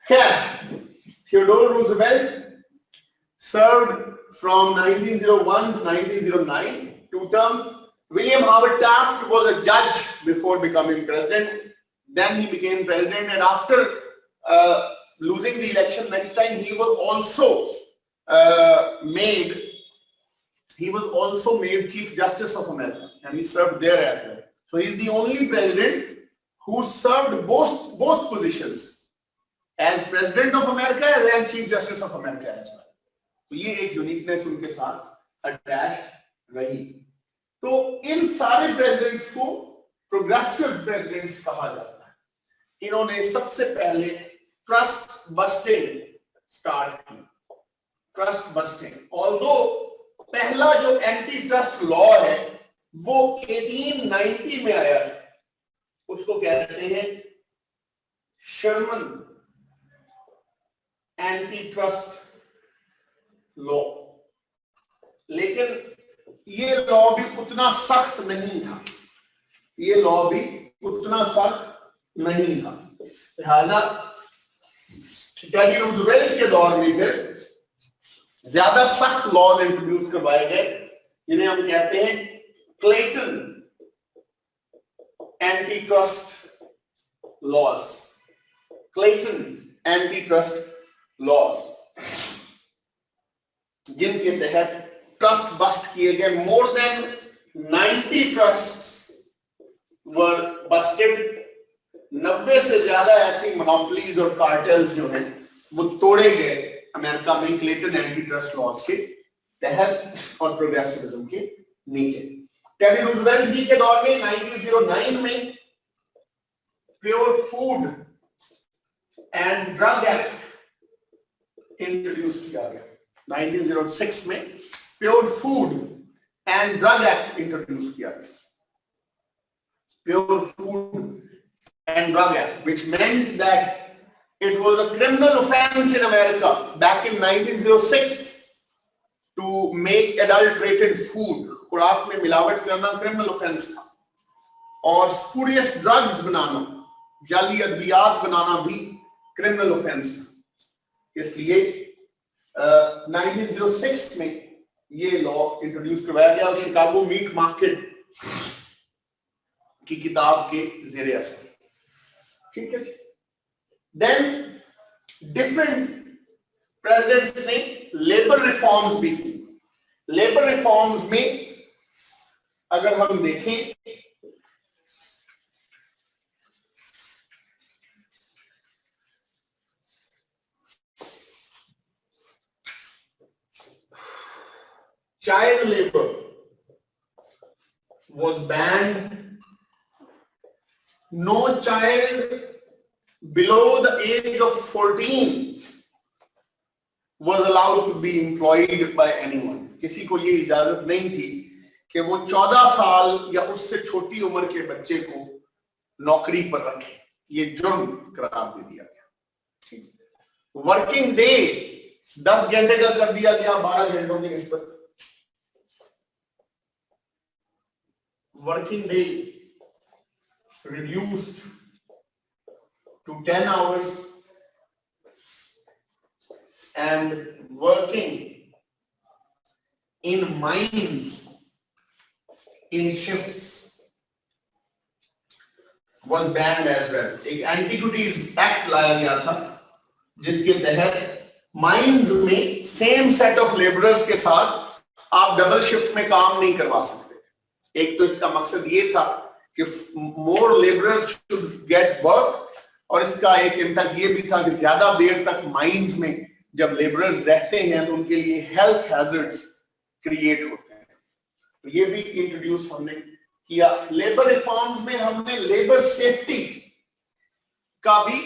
S1: खैर, Theodore Roosevelt served from 1901 to 1909, 2 terms. William Howard Taft was a judge before becoming president. Then he became president, and after losing the election next time, he was also made Chief Justice of America, and he served there as well. So he is the only president who served both positions, as President of America and Chief Justice of America as well. तो ये एक uniqueness उनके साथ attach रही। तो इन सारे presidents को progressive presidents कहा जाता है। इन्होंने सबसे पहले ट्रस्ट बस्टिंग स्टार्ट की। ट्रस्ट बस्टिंग, ऑल्दो पहला जो एंटी ट्रस्ट लॉ है वो 1890 में आया है, उसको कहते हैं शर्मन एंटी ट्रस्ट लॉ। लेकिन ये लॉ भी उतना सख्त नहीं था, ये लॉ भी उतना सख्त नहीं था। लिहाजा टेडी रूजवेल्ट के दौर में फिर ज्यादा सख्त लॉज इंट्रोड्यूस करवाए गए, जिन्हें हम कहते हैं Clayton anti trust laws. Clayton anti trust laws, जिनके तहत ट्रस्ट बस्ट किए गए। More than 90 trust were busted. 90 से ज्यादा ऐसी मोनोपोलीज और कार्टेल्स जो हैं वो तोड़े गए अमेरिका में क्लेटन एंटी ट्रस्ट लॉज के तहत और प्रोग्रेसिविज्म के नीचे। टेडी रूजवेल्ट जी के दौर में 1909 में pure food and drug act introduce किया गया। 1906 में pure food and drug act introduce किया गया। Pure food and drug act, which meant that it was a criminal offense in America back in 1906 to make adulterated food. खुराक में मिलावट करना criminal offence था, और स्पूरियस ड्रग्स बनाना, जाली अद्वियात बनाना भी क्रिमिनल ऑफेंस था। इसलिए 1906 में ये लॉ इंट्रोड्यूस करवाया गया और शिकागो मीट मार्केट की किताब के ज़ेरे असर। ठीक है जी। देन डिफरेंट प्रेसिडेंट्स ने लेबर रिफॉर्म्स भी की। लेबर रिफॉर्म्स में अगर हम देखें child labor was banned. No child below the age of 14 was allowed to be employed by anyone. किसी को ये इजाजत नहीं थी कि वो 14 साल या उससे छोटी उम्र के बच्चे को नौकरी पर रखे। ये जुर्म करार दे दिया गया। वर्किंग डे 10 घंटे का कर दिया गया 12 घंटों की निस्बत। Working day reduced to 10 hours, and working in mines in shifts was banned as well. एक एंटीक्विटीज एक्ट लाया गया था जिसके तहत माइंस में सेम सेट ऑफ लेबरर्स के साथ आप डबल शिफ्ट में काम नहीं करवा सकते। एक तो इसका मकसद ये था कि मोर लेबरर्स शुड गेट वर्क, और इसका एक इम्पैक्ट ये भी था कि ज्यादा देर तक माइंस में जब लेबरर्स रहते हैं तो उनके लिए हेल्थ हैजर्ड्स क्रिएट होते हैं, तो ये भी इंट्रोड्यूस हमने किया। लेबर रिफॉर्म्स में हमने लेबर सेफ्टी का भी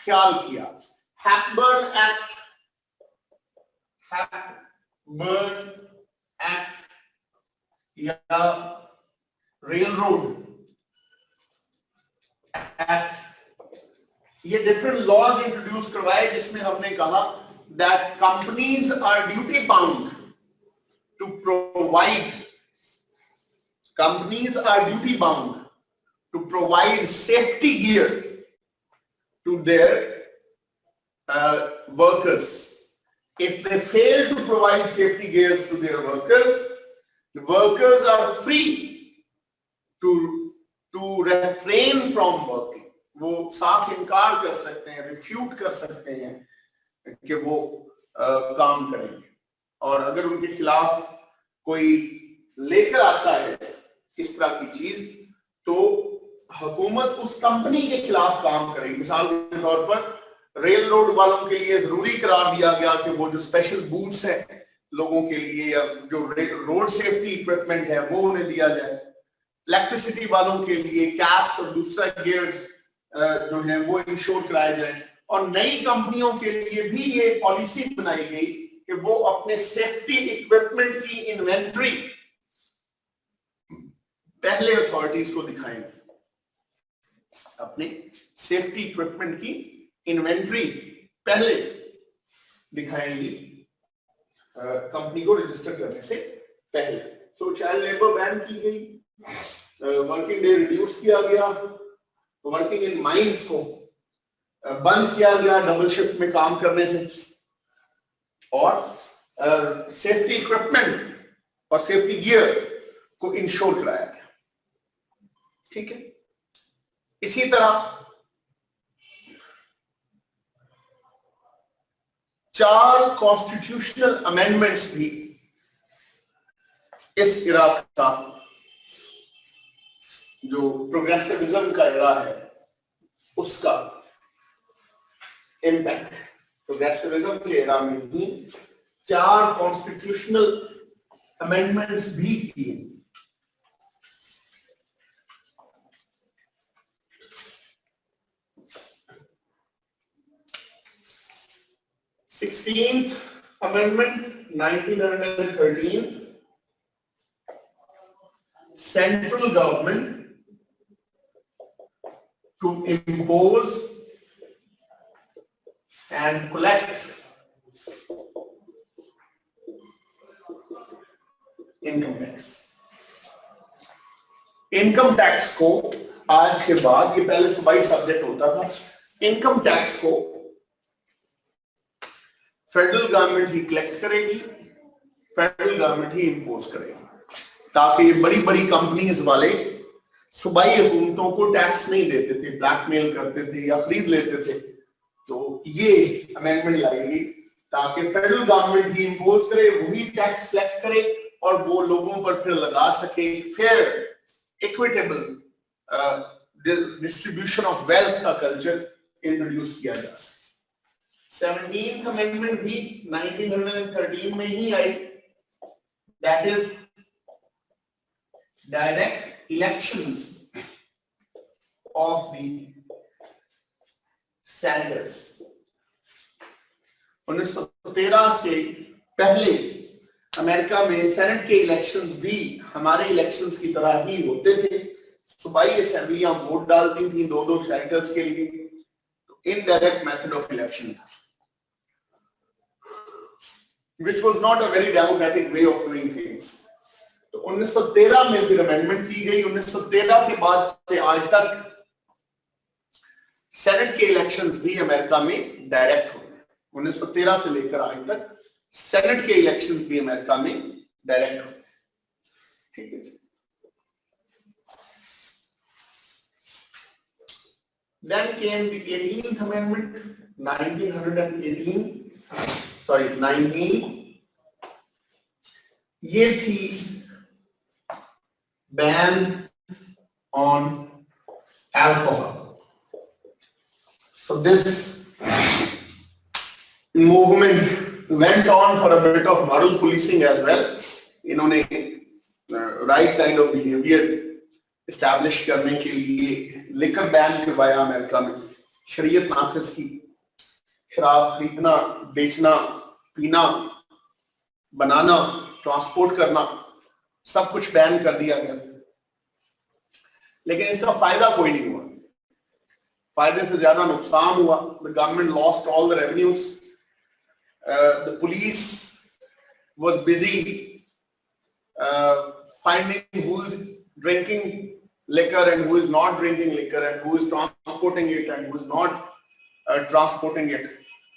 S1: ख्याल किया। हैपबर्न एक्ट या रेल रोड एक्ट, ये डिफरेंट लॉज इंट्रोड्यूस करवाए जिसमें हमने कहा that companies are duty bound to provide safety gear to their workers. If they fail to provide safety gears to their workers, the workers are free to refrain from working. वो साफ इनकार कर सकते हैं, रिफ्यूट कर सकते हैं कि वो काम करेंगे, और अगर उनके खिलाफ कोई लेकर आता है इस तरह की चीज तो हुकूमत उस कंपनी के खिलाफ काम करेगी। मिसाल के तौर पर रेल रोड वालों के लिए जरूरी करार दिया गया कि वो जो स्पेशल बूट्स है लोगों के लिए या जो रोड सेफ्टी इक्विपमेंट है वो उन्हें दिया जाए। इलेक्ट्रिसिटी वालों के लिए कैप्स और दूसरा गियर्स जो है वो इंश्योर कराए जाए। और नई कंपनियों के लिए भी ये पॉलिसी बनाई गई कि वो अपने सेफ्टी इक्विपमेंट की इन्वेंट्री पहले अथॉरिटीज को दिखाएंगे, अपने सेफ्टी इक्विपमेंट की इन्वेंट्री पहले दिखाएंगी कंपनी को रजिस्टर करने से पहले। तो चाइल्ड लेबर बैन की गई, वर्किंग डे रिड्यूस किया गया, वर्किंग इन माइंस को बंद किया गया डबल शिफ्ट में काम करने से, और सेफ्टी इक्विपमेंट और सेफ्टी गियर को इंश्योर कराया गया। ठीक है, इसी तरह 4 कॉन्स्टिट्यूशनल अमेंडमेंट्स भी इस इरा का जो प्रोग्रेसिविज्म का इरा है उसका इम्पैक्ट। प्रोग्रेसिविज्म के इरा में ही 4 कॉन्स्टिट्यूशनल अमेंडमेंट्स भी किए। Sixteenth Amendment 1913, central government to impose and collect income tax. Income tax को आज के बाद, ये पहले सूबाई सब्जेक्ट होता था, इनकम टैक्स को फेडरल गवर्नमेंट ही कलेक्ट करेगी, फेडरल गवर्नमेंट ही इंपोज करेगी, ताकि ये बड़ी बड़ी कंपनीज वाले सूबाई हुकूमतों को टैक्स नहीं देते थे, ब्लैकमेल करते थे या खरीद लेते थे। तो ये अमेंडमेंट लाएगी ताकि फेडरल गवर्नमेंट ही इंपोज करे, वही टैक्स कलेक्ट करे और वो लोगों पर फिर लगा सके। Fair equitable distribution of wealth का कल्चर इंट्रोड्यूस किया जा सके। 17th अमेंडमेंट भी 1913 में ही आई, that is direct elections of the senators. 1913 से पहले अमेरिका में सेनेट के इलेक्शंस भी हमारे इलेक्शंस की तरह ही होते थे। सूबाई असेंबलियां वोट डालती थी 2-2 सेनेटर्स के लिए, तो इनडायरेक्ट मेथड ऑफ इलेक्शन था, which was not a very democratic way of doing things। तो 1913 में फिर अमेंडमेंट की गई। 1913 के बाद से आज तक सेनेट के इलेक्शंस भी अमेरिका में डायरेक्ट होते हैं। 1913 से लेकर आज तक सेनेट के इलेक्शंस भी अमेरिका में डायरेक्ट होते हैं। ठीक है जी। Then came the 18th Amendment 19 ये थी ban on alcohol। So this movement went on for a bit of moral policing as well. इन्होंने right kind of behavior establish करने के लिए लिकर बैन करवाया अमेरिका में, शरीयत नाफिज की, शराब खरीदना, बेचना, पीना, बनाना, ट्रांसपोर्ट करना, सब कुछ बैन कर दिया गया। लेकिन इसका फायदा कोई नहीं हुआ, फायदे से ज्यादा नुकसान हुआ। The government lost all the revenues. The police was busy finding who is drinking liquor and who is not drinking liquor and who is transporting it and who is not transporting it.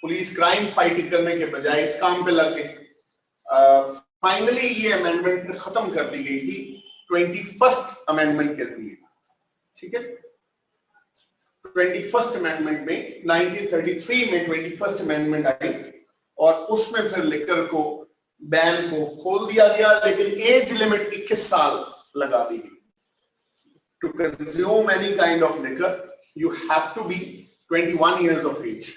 S1: Police crime fight करने के बजाय इस काम पे लग गए। Finally ये amendment खत्म कर दी गई थी 21st अमेंडमेंट के जरिए, ठीक है। 21st अमेंडमेंट में 1933 में 21st अमेंडमेंट आई और उसमें फिर लिकर को बैन को खोल दिया गया, लेकिन एज लिमिट 21 साल लगा दी गई। To consume any kind of liquor you have to be 21 years of age.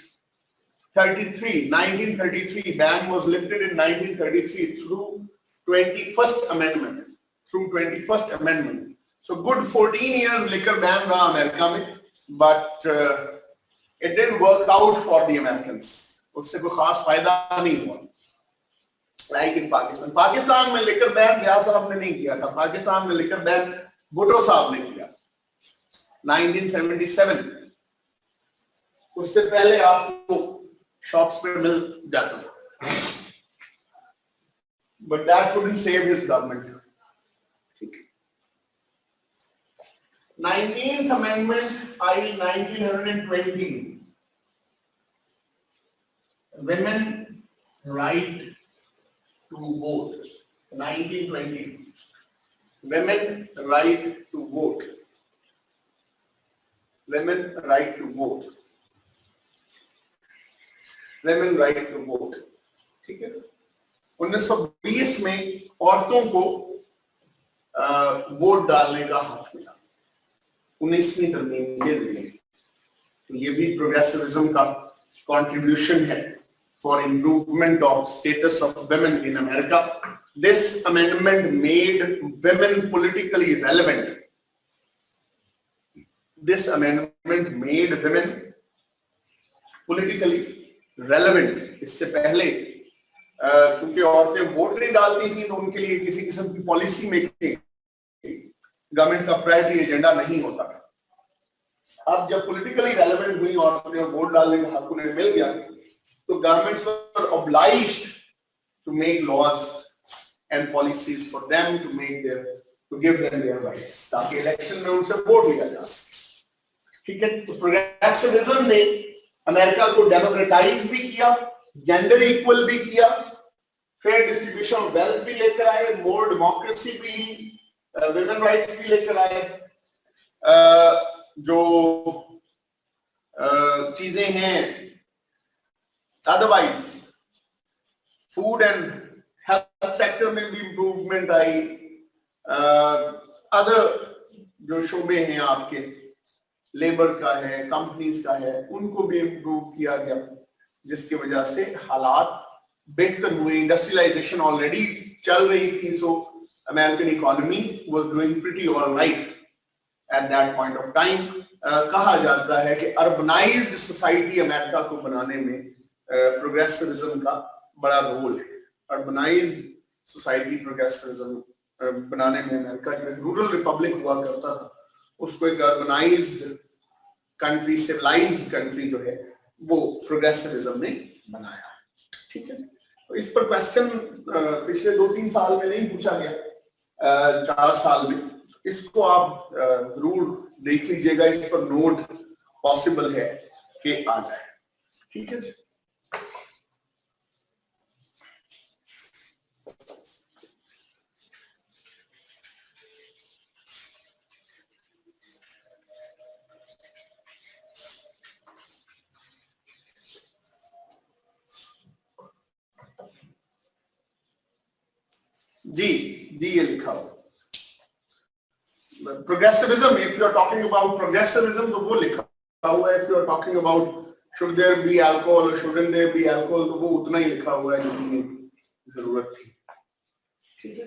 S1: 1933 ban was lifted in 1933 through 21st amendment. So good 14 years liquor ban रहा अमेरिका में, but it didn't work out for the Americans. उससे कोई खास फायदा नहीं हुआ। Like in Pakistan में liquor ban Zia साहब ने नहीं किया था, पाकिस्तान में लिकर बैन भुट्टो साहब ने किया 1977। उससे पहले आपको शॉप्स पे मिल जाता था, but that couldn't save his government. 19th amendment I 1920, women right to vote. 1920, women right to vote. Women right to vote. Women right to vote, ठीक है। 1920 में औरतों को वोट डालने का हक मिला, 19वीं तरमीम ये मिली। तो ये भी प्रोग्रेसिविज्म का कंट्रीब्यूशन है for improvement of status of women in America. This amendment made women politically relevant. This amendment made women politically relevant. इससे पहले क्योंकि औरतें वोट नहीं डालती थी तो उनके लिए किसी किस्म की पॉलिसी मेकिंग गवर्नमेंट का प्रायोरिटी एजेंडा नहीं होता था। अब जब पॉलिटिकली रेलेवेंट हुई औरतें और वोट डालने का हक उन्हें मिल गया तो governments were obliged to make laws and policies for them to make their to give them their rights, ताकि इलेक्शन में उनसे वोट लिया जा सके, ठीक है। तो प्रोग्रेसिविज्म ने अमेरिका को डेमोक्रेटाइज भी किया, जेंडर इक्वल भी किया, फेयर डिस्ट्रीब्यूशन ऑफ वेल्थ भी लेकर आए, मोर डेमोक्रेसी भी, वुमेन राइट्स भी लेकर आए। जो चीजें हैं otherwise food and health sector में भी इंप्रूवमेंट आई, अदर जो शोबे हैं आपके लेबर का है, कंपनीज का है, उनको भी इम्प्रूव किया गया, जिसकी वजह से हालात बेहतर हुए। इंडस्ट्रियलाइजेशन ऑलरेडी चल रही थी, सो American economy was doing pretty alright at that point of time. कहा जाता है कि अर्बनाइज्ड सोसाइटी अमेरिका को बनाने में प्रोग्रेसिविज्म का बड़ा रोल है। अर्बनाइज्ड सोसाइटी प्रोग्रेसिविज्म बनाने में अमेरिका जो रूरल रिपब्लिक हुआ करता था उसको एक अर्बनाइज्ड कंट्री, सिविलाइज्ड कंट्री जो है वो प्रोग्रेसिविज्म ने बनाया, ठीक है। तो इस पर क्वेश्चन पिछले 2-3 साल में नहीं पूछा गया, 4 साल में। इसको आप जरूर देख लीजिएगा, इस पर नोट पॉसिबल है कि आ जाए, ठीक है जी। जी ये लिखा हो progressivism. If you are talking about progressivism तो वो लिखा हुआ है। If you are talking about should there be alcohol और शुडंट देयर बी अल्कोहल, तो वो उतना ही लिखा हुआ है जितनी जरूरत थी। ठीक है,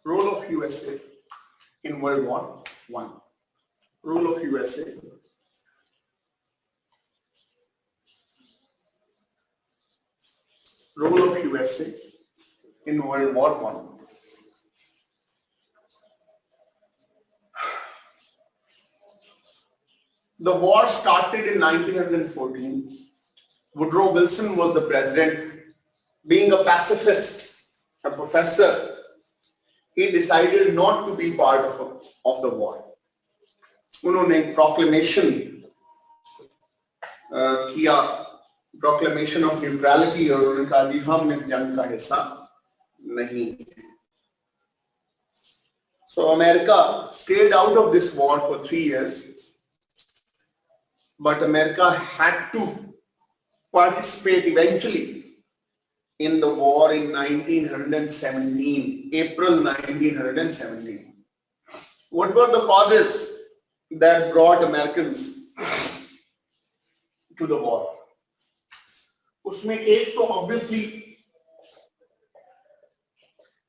S1: role of USA in World War I. Role of USA. Role of USA in World War I. The war started in 1914. Woodrow Wilson was the president. Being a pacifist, a professor, he decided not to be part of the war. उन्होंने proclamation किया, proclamation of neutrality, और उन्होंने कहा कि हम इस जंग का हिस्सा नहीं। So America stayed out of this war for 3 years, but America had to participate eventually in the war in 1917, April 1917. What were the causes that brought Americans to the war? उसमें एक तो obviously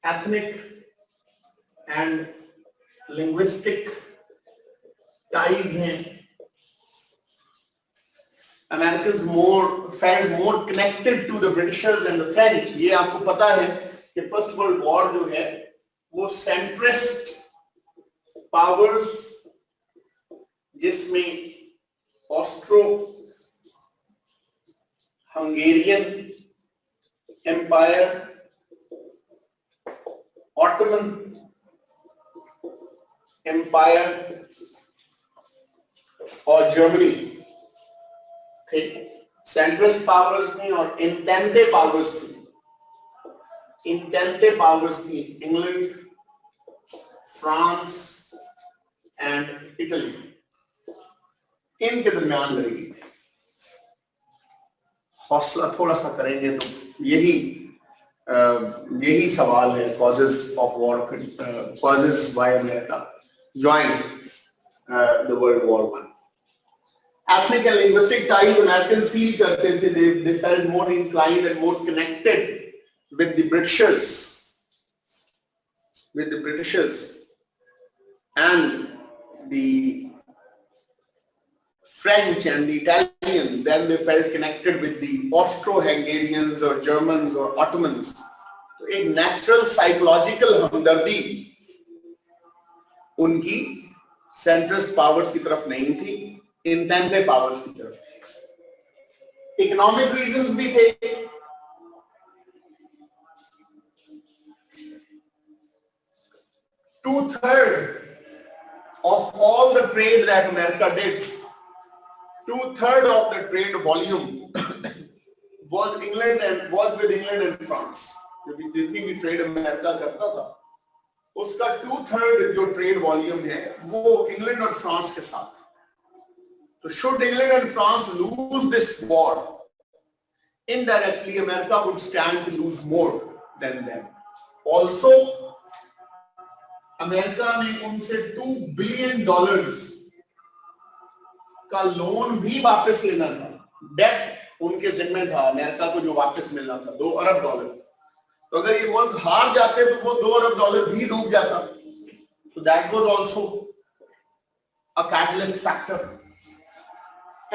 S1: ethnic and linguistic ties हैं. Americans felt more connected to the Britishers and the French. ये आपको पता है कि First World War जो है वो centrist powers, जिसमें Austro-Hungarian Empire, Ottoman Empire और Germany थे, सेंट्रस्ट पावर्स थी और इंटेंटे पावर्स थी। इंटेंटे पावर्स थी इंग्लैंड, फ्रांस एंड इटली, इनके दरमियान लड़ी थी। हौसला थोड़ा सा करेंगे तो यही सवाल है, causes of war, causes why America joined the World War I. Ethnic and linguistic ties Americans feel करते थे, they felt more inclined and more connected with the Britishers, and the French and the Italian. Then they felt connected with the Austro-Hungarians or Germans or Ottomans. तो एक natural psychological हमदर्दी उनकी centrist powers की तरफ नहीं थी, इंटेंटे powers की तरफ। इकोनॉमिक रीजंस भी थे। 2/3 of all the trade that America did, 2/3 of the trade volume was with England and France. जितनी भी ट्रेड अमेरिका करता था उसका 2/3 जो ट्रेड वॉल्यूम है वो इंग्लैंड और फ्रांस के साथ। So should England and France lose this war, indirectly America would stand to lose more than them. Also, America ने उनसे $2 billion का लोन भी वापस लेना था। डेट उनके जिम्मे था, अमेरिका को जो वापस मिलना था $2 अरब। तो अगर ये मुल्क हार जाते तो वो $2 अरब भी डूब जाता। So that was also a catalyst factor.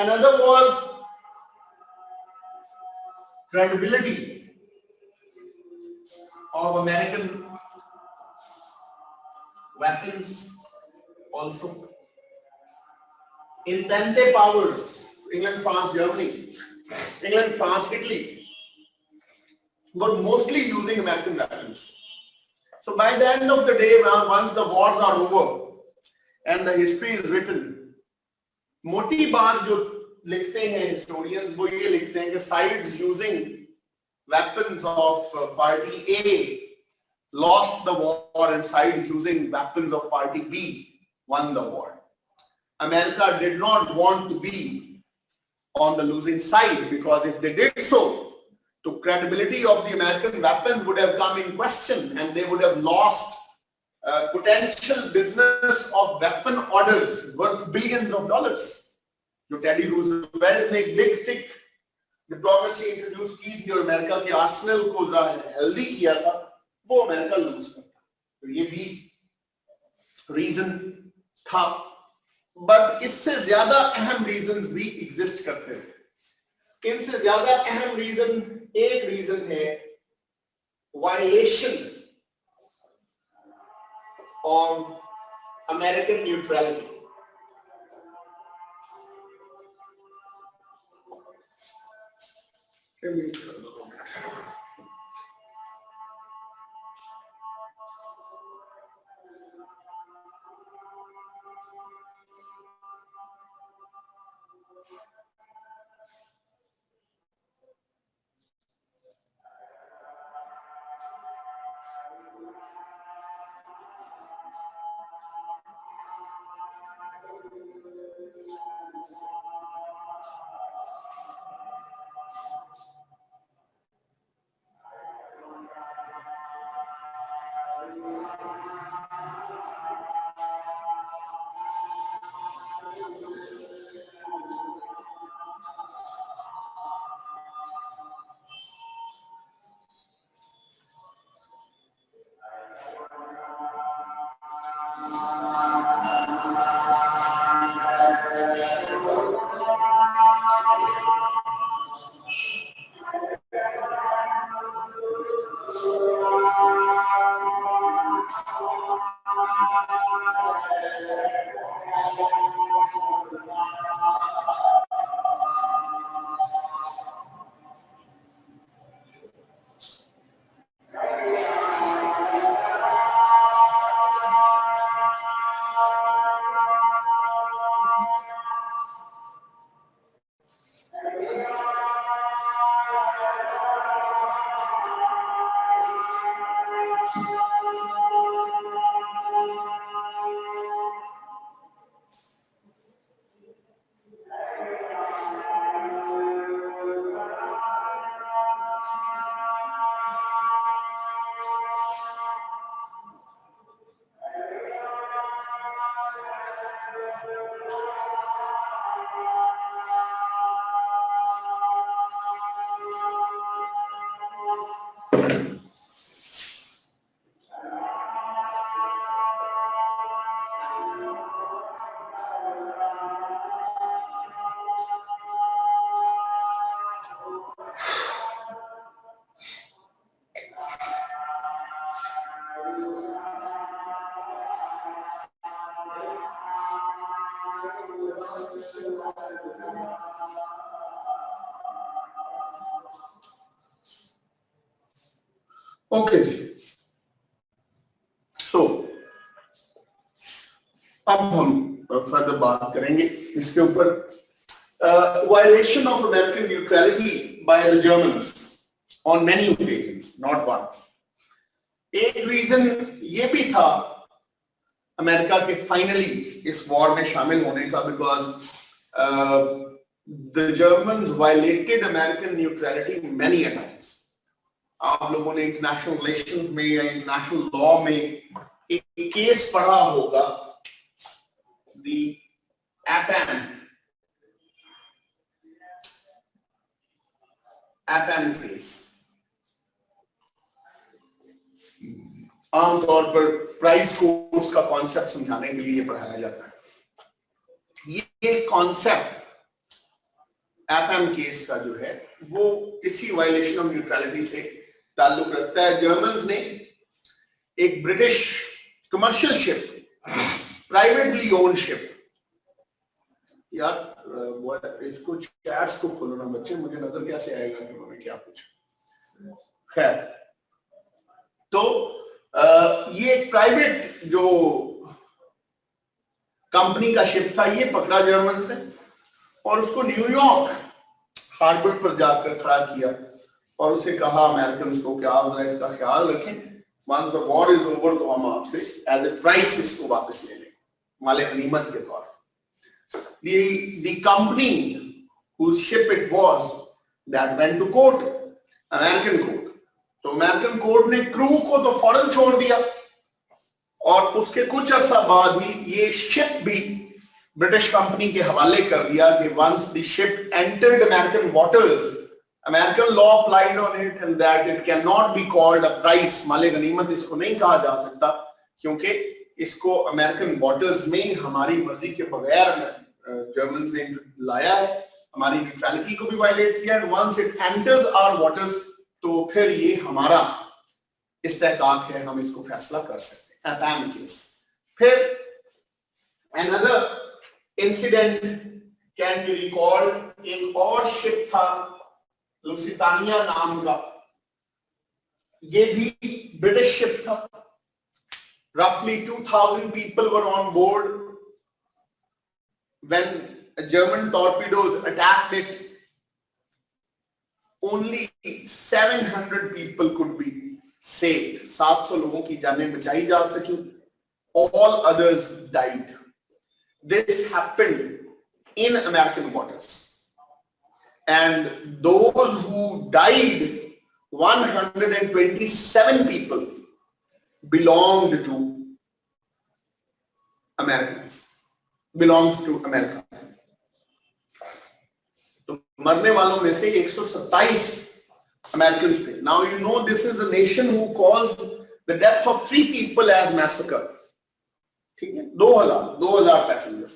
S1: Another was credibility of American weapons also. Entente powers, England, France, Germany, England, France, Italy, were mostly using American weapons. So by the end of the day, once the wars are over and the history is written, मोटी बात जो लिखते हैं historians वो ये लिखते हैं कि sides using weapons of party A lost the war and sides using weapons of party B won the war. America did not want to be on the losing side, because if they did so, तो credibility of the American weapons would have come in question and they would have lost potential business of weapon orders worth billions of dollars. जो teddy Roosevelt ने एक big stick diplomacy introduce की थी और America के Arsenal को healthy किया था, वो अमेरिका लूज करता। तो ये भी रीजन था, बट इससे ज्यादा अहम रीजंस भी एग्जिस्ट करते हैं। इनसे ज्यादा अहम रीजन, एक रीजन है violation of American neutrality. Okay जी, सो अब हम फर्दर बात करेंगे इसके ऊपर। Violation of American neutrality by the Germans on many occasions, not once. एक रीजन ये भी था अमेरिका के फाइनली इस वॉर में शामिल होने का, because the Germans violated American neutrality many times. आप लोगों ने इंटरनेशनल रिलेशंस में या इंटरनेशनल लॉ में एक केस पढ़ा होगा, द एपैम केस। आमतौर पर प्राइस कोर्स का कॉन्सेप्ट समझाने के लिए पढ़ाया जाता है। ये कॉन्सेप्ट एपैम केस का जो है वो इसी वायलेशन ऑफ न्यूट्रलिटी से ताल्लुक रखता है। जर्मन्स ने एक British commercial ship, privately own ship, यार इसको चैट्स को खोलो ना बच्चे, मुझे नजर कैसे आएगा कि उन्होंने क्या पूछा। खैर, तो ये एक प्राइवेट जो कंपनी का शिप था, ये पकड़ा जर्मन्स ने और उसको न्यूयॉर्क हार्बर पर जाकर खड़ा किया और उसे कहा अमेरिकन को कि आप जरा इसका ख्याल रखें, once the war is over तो हम आपसे एज ए प्राइस इसको वापस ले लें, माले गनीमत के तौर। The company whose ship it was that went to court American court. तो अमेरिकन कोर्ट ने क्रू को तो फौरन छोड़ दिया और उसके कुछ अर्सा बाद ही ये शिप भी ब्रिटिश कंपनी के हवाले कर दिया कि once the ship entered American waters, American law applied on it and that it can not be called a prize, माले गनीमत इसको नहीं कहा जा सकता क्योंकि इसको अमेरिकन वाटर्स में हमारी मर्जी के बगैर जर्मन्स ने लाया है, हमारी न्यूट्रलिटी को भी वायलेट किया है। Once it enters our waters तो फिर ये हमारा इस्तेहकाक है, हम इसको फैसला कर सकते हैं। पैम केस। फिर another incident can be recalled, एक और शिप था लुसितानिया नाम का, ये भी ब्रिटिश शिप था। roughly 2000 people were on board when German torpedoes attacked it. Only 700 people could be saved. 700 लोगों की जानें बचाई जा सकी. All others died. This happened in American waters. And those who died, 127 people belonged to Americans, belongs to America. तो मरने वालों में से 127 Americans थे. Now you know this is a nation who calls the death of 3 people as massacre. ठीक है, 2000 passengers.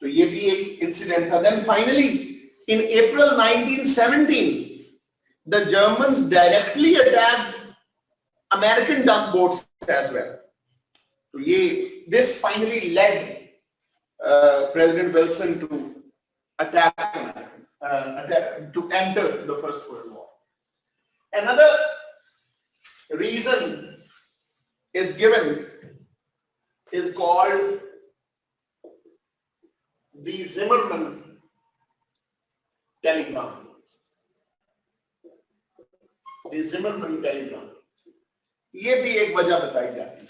S1: तो ये भी एक इंसिडेंट था. Then finally in April 1917 the Germans directly attacked American gunboats as well. So this finally led President Wilson to attack American, to enter the First World War. Another reason is given, is called the Zimmerman telegram. The Zimmerman telegram. ये भी एक वजह बताई जाती है.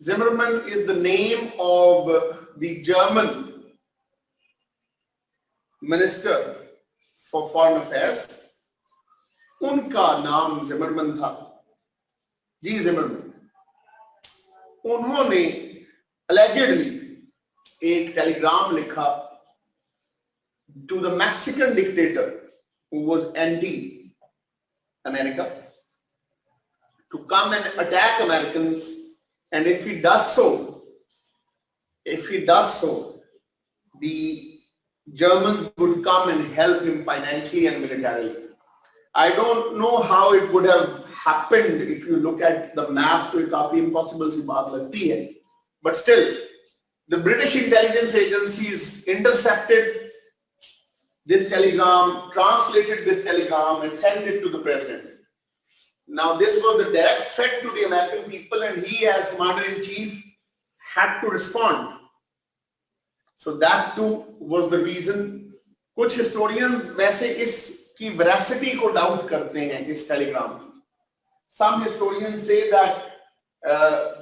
S1: Zimmerman is the name of the German Minister for Foreign Affairs. उनका नाम Zimmerman था, जी Zimmerman. उन्होंने allegedly एक टेलीग्राम लिखा to the Mexican dictator who was anti-America to come and attack Americans, and if he does so, the Germans would come and help him financially and militarily. I don't know how it would have happened. If you look at the map, तो काफी impossible सी बात लगती है, but still the British intelligence agencies intercepted this telegram, translated this telegram and sent it to the president. Now this was the direct threat to the American people, and he as commander-in-chief had to respond. So that too was the reason. कुछ historians वैसे इसकी veracity को doubt करते हैं इस telegram. Some historians say that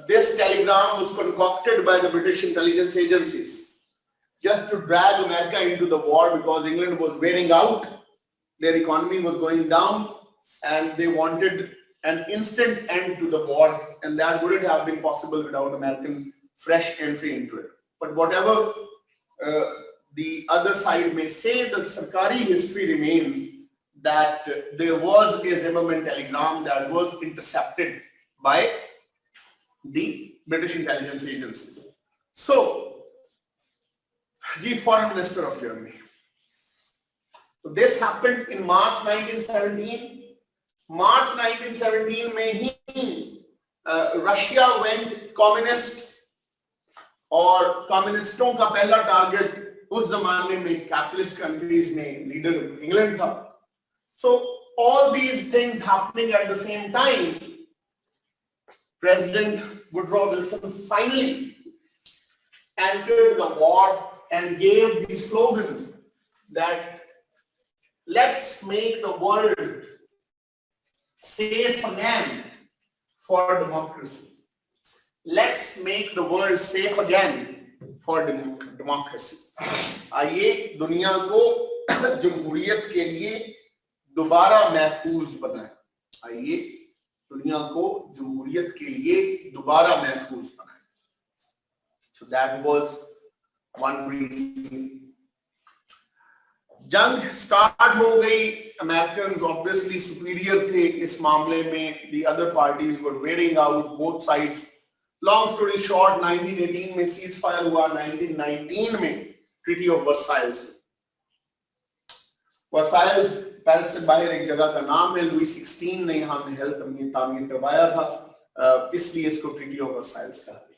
S1: this telegram was concocted by the British intelligence agencies just to drag America into the war, because England was wearing out, their economy was going down, and they wanted an instant end to the war, and that wouldn't have been possible without American fresh entry into it. But whatever the other side may say, the Sarkari history remains that there was a Zimmerman telegram that was intercepted by the British intelligence agencies. So, the Foreign Minister of Germany. So this happened in March 1917. March 1917 में ही Russia went communist, और कम्युनिस्टों का पहला target उस जमाने में capitalist countries में leader England था. So all these things happening at the same time, President Woodrow Wilson finally entered the war and gave the slogan that let's make the world safe again for democracy. Let's make the world safe again for democracy. आइए दुनिया को जमहूरियत के लिए दोबारा महफूज बनाए। आइए दुनिया को जमहूरियत के लिए दोबारा महफूज बनाए। So that was one reason. जंग स्टार्ट हो गई, अमेरिकन ऑब्वियसली सुपीरियर थे इस मामले में, the other parties were wearing out both sides. Long story short, 1918 में सीज फायर हुआ, 1919 में treaty of Versailles. Versailles Paris से बाहर एक जगह का नाम है, लुई 16 ने यहाँ महल तामीर करवाया था, इसलिए इसको ट्रीटी ऑफ वर्साइल्स कहा गया।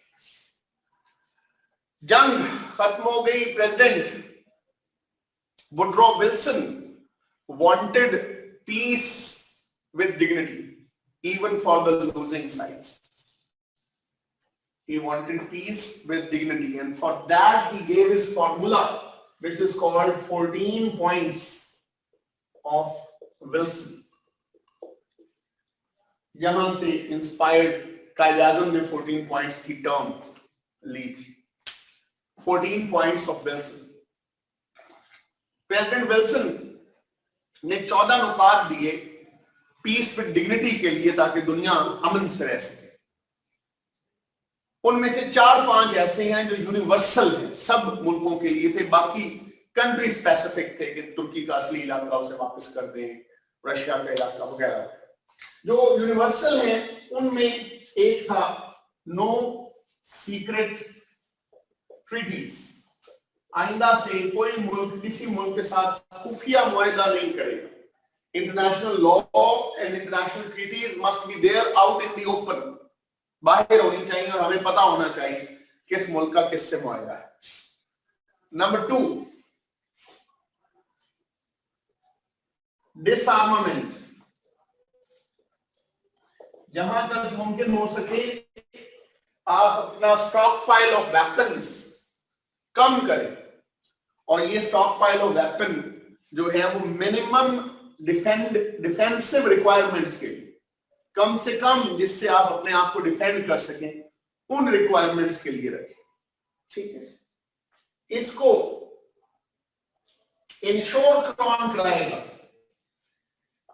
S1: जंग खत्म हो गई। President Woodrow Wilson wanted peace with dignity even for the losing sides. He wanted peace with dignity, and for that he gave his formula, which is called 14 points of Wilson. यहां से inspired Quaid-e-Azam ने 14 points की term ली थी। 14 points of Wilson. President Wilson ने 14 नुकात दिए peace with dignity के लिए, ताकि दुनिया अमन से रह सके। उनमें से 4-5 ऐसे हैं जो यूनिवर्सल हैं, सब मुल्कों के लिए थे, बाकी कंट्री स्पेसिफिक थे कि तुर्की का असली इलाका उसे वापस कर दें, रशिया का इलाका वगैरह। जो यूनिवर्सल हैं उनमें एक था नो सीक्रेट ट्रीटीज। आइंदा से कोई मुल्क किसी मुल्क के साथ खुफिया मुआहदा नहीं करेगा। International law and international treaties must be there out in the open, बाहर होनी चाहिए और हमें पता होना चाहिए किस मुल्क का किससे मुआहदा है। नंबर 2, डिसआर्मामेंट। जहां तक मुमकिन हो सके आप अपना स्टॉक पाइल ऑफ वेपन्स कम करें, और ये स्टॉक पाइल ऑफ वेपन जो है वो मिनिमम डिफेंसिव रिक्वायरमेंट्स के लिए, कम से कम जिससे आप अपने आप को डिफेंड कर सकें, उन रिक्वायरमेंट्स के लिए रखें। ठीक है। इसको इंश्योर कौन कराएगा?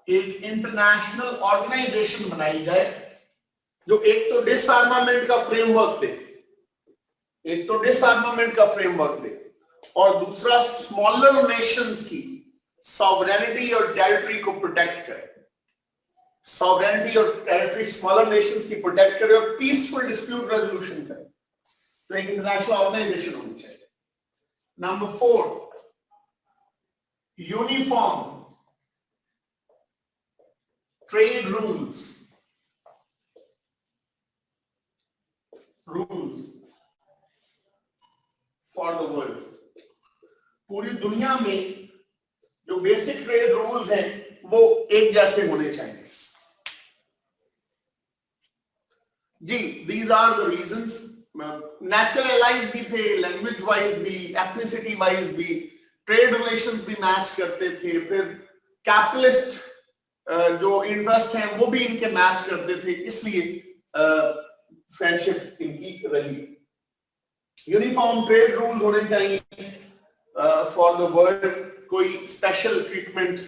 S1: एक इंटरनेशनल ऑर्गेनाइजेशन बनाई जाए जो एक तो डिसआर्मामेंट का फ्रेमवर्क दे, और दूसरा स्मॉलर नेशंस की सॉवरेनिटी और टेरिटरी को प्रोटेक्ट करे। सॉवरेनिटी और टेरिटरी स्मॉलर नेशंस की प्रोटेक्ट करे और पीसफुल डिस्प्यूट रेजोल्यूशन करे। तो एक इंटरनेशनल ऑर्गेनाइजेशन होनी चाहिए। Number 4, uniform trade rules for the world. पूरी दुनिया में जो बेसिक ट्रेड रूल्स हैं वो एक जैसे होने चाहिए। जी, these are the reasons. Natural allies भी थे, लैंग्वेज वाइज भी, एथनिसिटी वाइज भी, ट्रेड रिलेशंस भी मैच करते थे। फिर कैपिटलिस्ट जो इंटरेस्ट हैं वो भी इनके मैच करते थे, इसलिए फ्रेंडशिप इनकी रही। यूनिफॉर्म ट्रेड रूल्स होने चाहिए फॉर द वर्ल्ड, कोई स्पेशल ट्रीटमेंट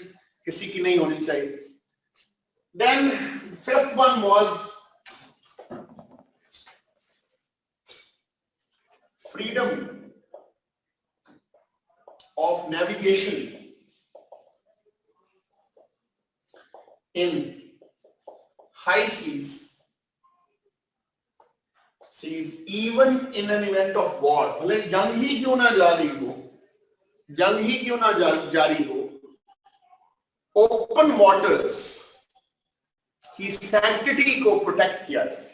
S1: किसी की नहीं होनी चाहिए। Then 5th one was freedom of navigation in high seas even in an event of war। भले जंग ही क्यों ना जारी हो, ओपन वाटर्स की सैंक्टिटी को प्रोटेक्ट किया जाए।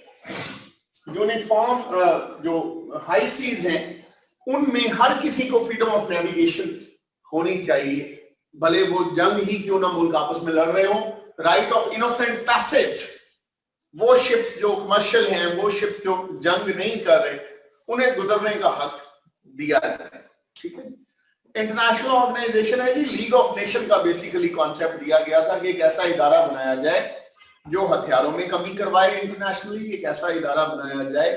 S1: यूनिफॉर्म जो हाई सीज हैं उनमें हर किसी को फ्रीडम ऑफ नेविगेशन होनी चाहिए, भले वो जंग ही क्यों ना मुल्क आपस में लड़ रहे हो। राइट ऑफ इनोसेंट पैसेज, वो शिप्स जो कमर्शियल हैं, वो शिप्स जो जंग नहीं कर रहे, उन्हें गुजरने का हक दिया जाए। ठीक है। इंटरनेशनल ऑर्गेनाइजेशन है जी, लीग ऑफ नेशन का बेसिकली कॉन्सेप्ट दिया गया था कि एक ऐसा इदारा बनाया जाए जो हथियारों में कमी करवाए इंटरनेशनली, एक ऐसा इदारा बनाया जाए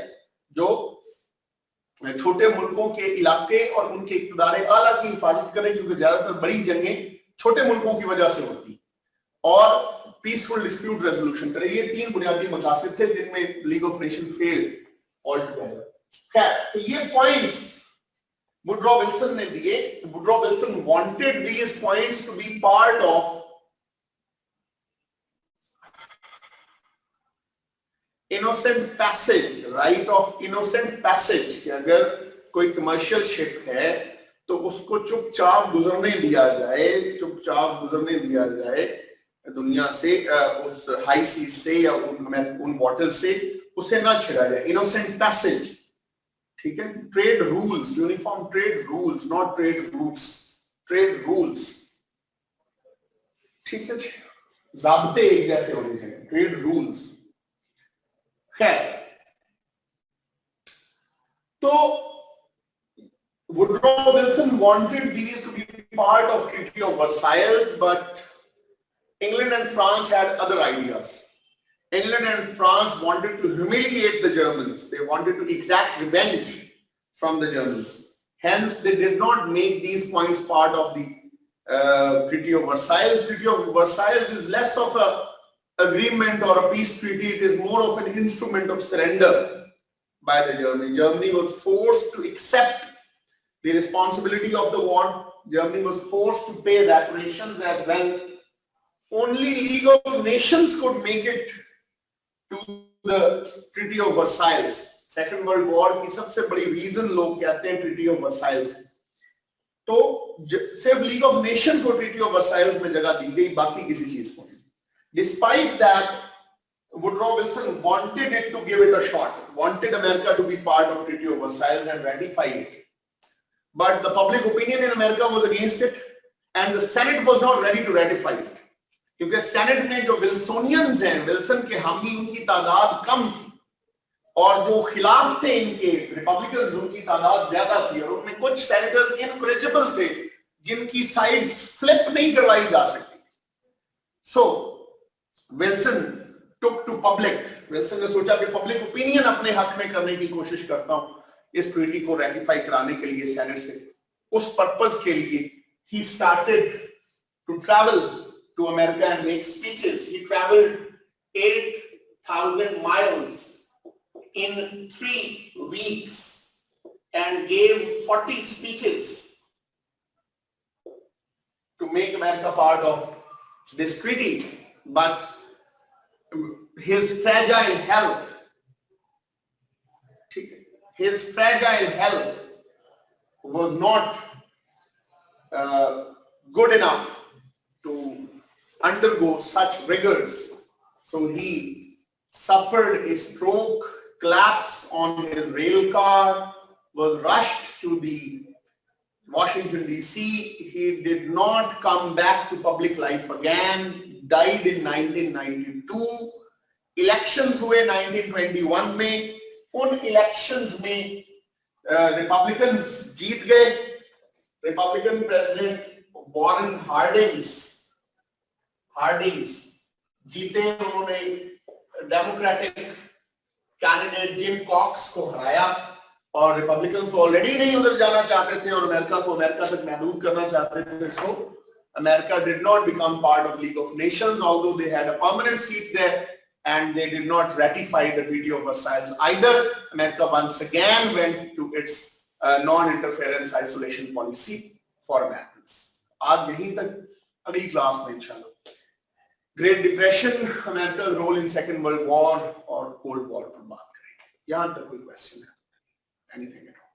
S1: जो छोटे मुल्कों के इलाके और उनके इक़्तिदार आला की हिफाजत करे, क्योंकि ज्यादातर बड़ी जंगें छोटे मुल्कों की वजह से होती। और पीसफुल डिस्प्यूट रेजोल्यूशन करे। ये 3 बुनियादी मकासद थे जिनमें League of Nation failed all together. खैर, तो ये पॉइंट्स वुडरो विल्सन ने दिए। Woodrow Wilson wanted these points to be part of innocent passage, right of innocent passage, कि अगर कोई कमर्शियल शिप है तो उसको चुपचाप गुजरने दिया जाए, चुपचाप गुजरने दिया जाए दुनिया से, उस हाई सी से या उन वाटर से, उसे ना छिड़ा जाए। इनोसेंट पैसेज, ठीक है। Trade rules, uniform trade rules, not trade routes, trade rules, ठीक है, ज़ाब्ते एक जैसे होने चाहिए, ट्रेड रूल्स। खैर, तो Woodrow Wilson wanted these to be part of Treaty of Versailles, but England and France had other ideas. England and France wanted to humiliate the Germans. They wanted to exact revenge from the Germans. Hence, they did not make these points part of the Treaty of Versailles. Treaty of Versailles is less of a agreement or a peace treaty. It is more of an instrument of surrender by the Germany. Germany was forced to accept the responsibility of the war. Germany was forced to pay reparations as well. Only League of Nations could make it to the Treaty of Versailles. Second World War की सबसे बड़ी reason लोग कहते हैं Treaty of Versailles। तो सिर्फ League of Nations को Treaty of Versailles में जगह दी गई, बाकी किसी चीज को नहीं। Despite that, Woodrow Wilson wanted it to give it a shot, wanted America to be part of Treaty of Versailles and ratify it. But the public opinion in America was against it, and the Senate was not ready to ratify it. क्योंकि senate में जो विल्सोनियंस हैं, Wilson के हामी, उनकी तादाद कम थी, और जो खिलाफ थे इनके रिपब्लिकन्स, उनकी तादाद ज्यादा थी, और उनमें कुछ सेनेटर्स इनकरेजिबल थे जिनकी साइड्स फ्लिप नहीं करवाई जा सकती। So Wilson took to public, Wilson ने सोचा कि पब्लिक ओपिनियन अपने हक में करने की कोशिश करता हूं इस ट्रीटी को रेटिफाई कराने के लिए सेनेट से। उस पर्पस के लिए he started to travel to America and make speeches. He traveled 8,000 miles in 3 weeks and gave 40 speeches to make America part of this treaty. But his fragile health was not good enough to undergo such rigors. So he suffered a stroke, collapsed on his rail car, was rushed to the Washington DC. He did not come back to public life again, died in 1992. Elections हुए 1921 में, उन elections में Republicans जीत गए। Republican President Warren Hardings जीते, उन्होंने democratic candidate gym COX को हराया, और रिपब्लिकन्स तो ऑलरेडी नहीं उधर जाना चाहते थे और अमेरिका तक महदूद करना चाहते थे। सो America did not become part of League of Nations, although they had a permanent seat there, and they did not ratify the Treaty of Versailles either. America once again went to its non-interference isolation policy for Americans. आज यहीं तक, अगली class में इंशाल्लाह Great Depression, America's role in Second World War और Cold War पर बात करेंगे। यहां तक कोई क्वेश्चन है? Anything at all?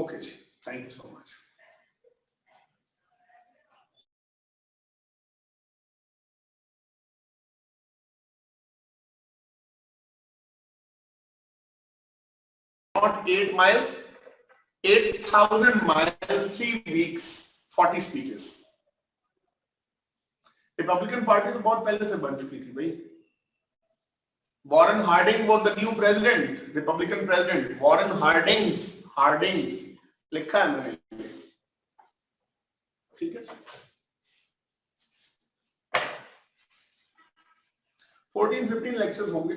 S1: ओके जी, thank you so much. Not 8 miles, 8,000 miles, 3 weeks, 40 speeches. Republican party तो बहुत पहले से बन चुकी थी भाई। Warren Harding was the new president, Republican president Warren Hardings लिखा है मैंने, ठीक है। 14-15 लेक्चर्स होंगे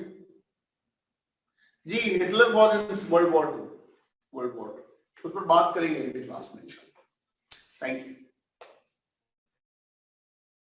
S1: जी। Hitler was in World War II, world war, उस पर बात करेंगे अगली क्लास में। Thank you.